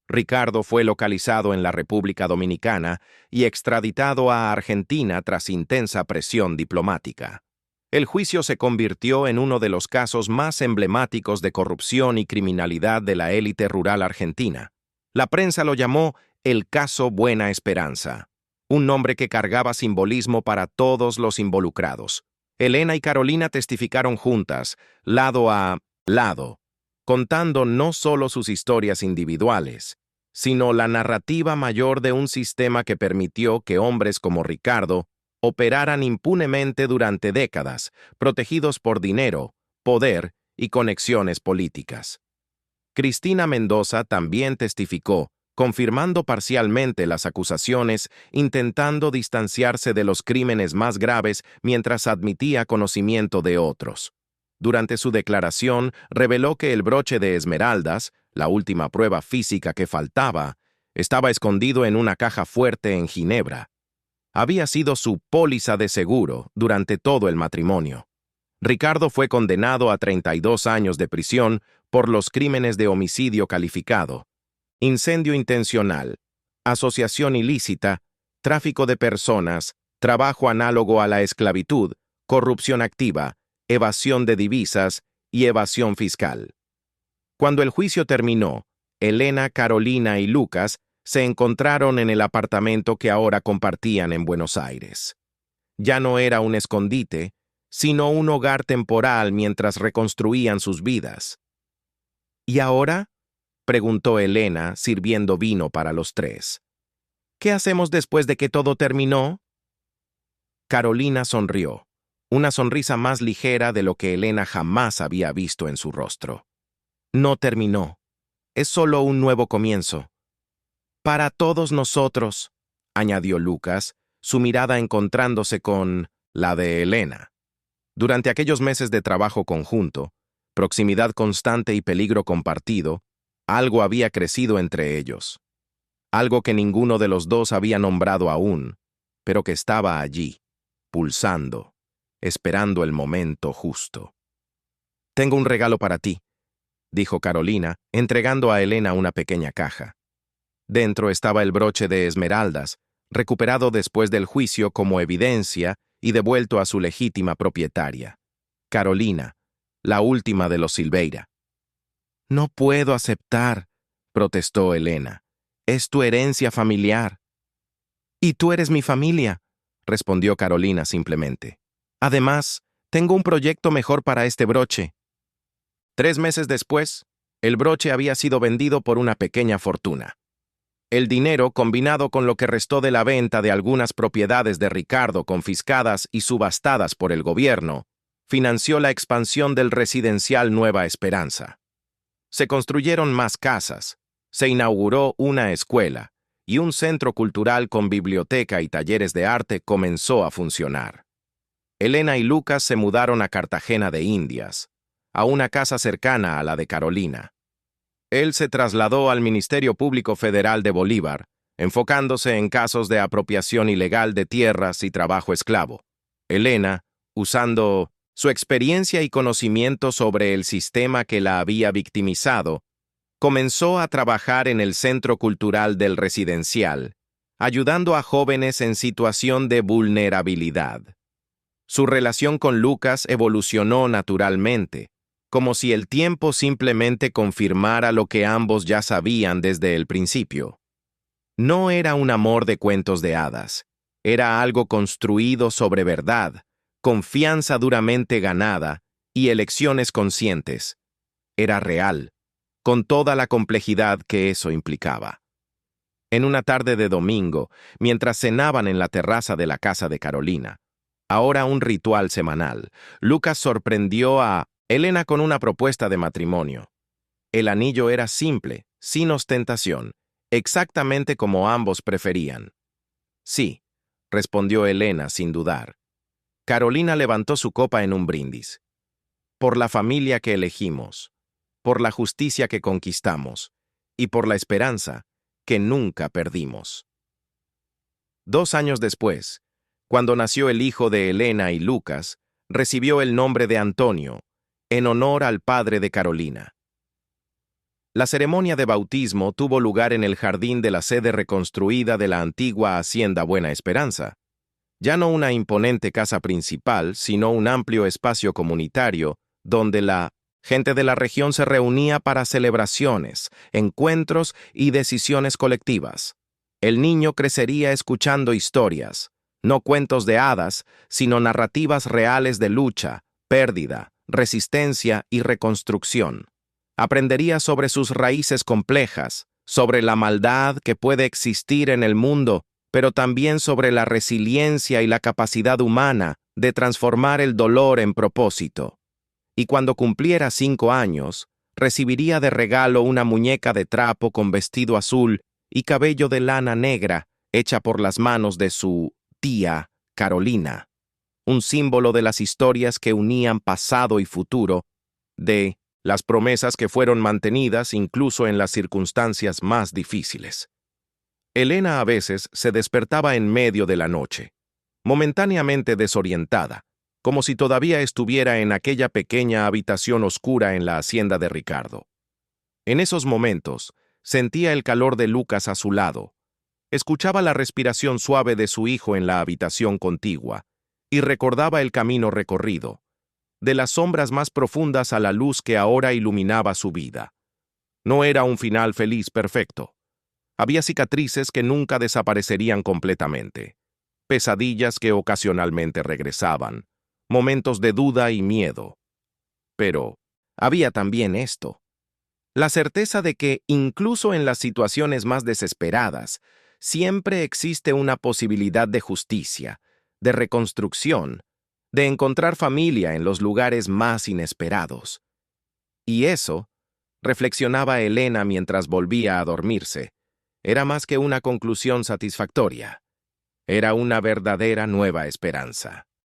Ricardo fue localizado en la República Dominicana y extraditado a Argentina tras intensa presión diplomática. El juicio se convirtió en uno de los casos más emblemáticos de corrupción y criminalidad de la élite rural argentina. La prensa lo llamó el caso Buena Esperanza, un nombre que cargaba simbolismo para todos los involucrados. Elena y Carolina testificaron juntas, lado a lado, contando no solo sus historias individuales, sino la narrativa mayor de un sistema que permitió que hombres como Ricardo operaran impunemente durante décadas, protegidos por dinero, poder y conexiones políticas. Cristina Mendoza también testificó, confirmando parcialmente las acusaciones, intentando distanciarse de los crímenes más graves mientras admitía conocimiento de otros. Durante su declaración, reveló que el broche de esmeraldas, la última prueba física que faltaba, estaba escondido en una caja fuerte en Ginebra. Había sido su póliza de seguro durante todo el matrimonio. Ricardo fue condenado a 32 años de prisión por los crímenes de homicidio calificado, incendio intencional, asociación ilícita, tráfico de personas, trabajo análogo a la esclavitud, corrupción activa, evasión de divisas y evasión fiscal. Cuando el juicio terminó, Elena, Carolina y Lucas se encontraron en el apartamento que ahora compartían en Buenos Aires. Ya no era un escondite, sino un hogar temporal mientras reconstruían sus vidas. ¿Y ahora?, preguntó Elena, sirviendo vino para los tres. ¿Qué hacemos después de que todo terminó? Carolina sonrió, una sonrisa más ligera de lo que Elena jamás había visto en su rostro. No terminó. Es solo un nuevo comienzo. Para todos nosotros, añadió Lucas, su mirada encontrándose con la de Elena. Durante aquellos meses de trabajo conjunto, proximidad constante y peligro compartido, algo había crecido entre ellos. Algo que ninguno de los dos había nombrado aún, pero que estaba allí, pulsando, esperando el momento justo. «Tengo un regalo para ti», dijo Carolina, entregando a Elena una pequeña caja. Dentro estaba el broche de esmeraldas, recuperado después del juicio como evidencia y devuelto a su legítima propietaria, Carolina, la última de los Silveira. «No puedo aceptar», protestó Elena. «Es tu herencia familiar». «Y tú eres mi familia», respondió Carolina simplemente. «Además, tengo un proyecto mejor para este broche». 3 meses después, el broche había sido vendido por una pequeña fortuna. El dinero, combinado con lo que restó de la venta de algunas propiedades de Ricardo confiscadas y subastadas por el gobierno, financió la expansión del residencial Nueva Esperanza. Se construyeron más casas, se inauguró una escuela y un centro cultural con biblioteca y talleres de arte comenzó a funcionar. Elena y Lucas se mudaron a Cartagena de Indias, a una casa cercana a la de Carolina. Él se trasladó al Ministerio Público Federal de Bolívar, enfocándose en casos de apropiación ilegal de tierras y trabajo esclavo. Elena, usando su experiencia y conocimiento sobre el sistema que la había victimizado, comenzó a trabajar en el Centro Cultural del Residencial, ayudando a jóvenes en situación de vulnerabilidad. Su relación con Lucas evolucionó naturalmente, como si el tiempo simplemente confirmara lo que ambos ya sabían desde el principio. No era un amor de cuentos de hadas, era algo construido sobre verdad, confianza duramente ganada y elecciones conscientes. Era real, con toda la complejidad que eso implicaba. En una tarde de domingo, mientras cenaban en la terraza de la casa de Carolina, ahora un ritual semanal, Lucas sorprendió a Elena con una propuesta de matrimonio. El anillo era simple, sin ostentación, exactamente como ambos preferían. «Sí», respondió Elena sin dudar. Carolina levantó su copa en un brindis. Por la familia que elegimos, por la justicia que conquistamos y por la esperanza que nunca perdimos. 2 años después, cuando nació el hijo de Elena y Lucas, recibió el nombre de Antonio, en honor al padre de Carolina. La ceremonia de bautismo tuvo lugar en el jardín de la sede reconstruida de la antigua Hacienda Buena Esperanza. Ya no una imponente casa principal, sino un amplio espacio comunitario donde la gente de la región se reunía para celebraciones, encuentros y decisiones colectivas. El niño crecería escuchando historias, no cuentos de hadas, sino narrativas reales de lucha, pérdida, resistencia y reconstrucción. Aprendería sobre sus raíces complejas, sobre la maldad que puede existir en el mundo, pero también sobre la resiliencia y la capacidad humana de transformar el dolor en propósito. Y cuando cumpliera 5 años, recibiría de regalo una muñeca de trapo con vestido azul y cabello de lana negra, hecha por las manos de su tía Carolina, un símbolo de las historias que unían pasado y futuro, de las promesas que fueron mantenidas incluso en las circunstancias más difíciles. Elena a veces se despertaba en medio de la noche, momentáneamente desorientada, como si todavía estuviera en aquella pequeña habitación oscura en la hacienda de Ricardo. En esos momentos, sentía el calor de Lucas a su lado, escuchaba la respiración suave de su hijo en la habitación contigua y recordaba el camino recorrido, de las sombras más profundas a la luz que ahora iluminaba su vida. No era un final feliz perfecto. Había cicatrices que nunca desaparecerían completamente, pesadillas que ocasionalmente regresaban, momentos de duda y miedo. Pero había también esto: la certeza de que, incluso en las situaciones más desesperadas, siempre existe una posibilidad de justicia, de reconstrucción, de encontrar familia en los lugares más inesperados. Y eso, reflexionaba Elena mientras volvía a dormirse, era más que una conclusión satisfactoria. Era una verdadera nueva esperanza.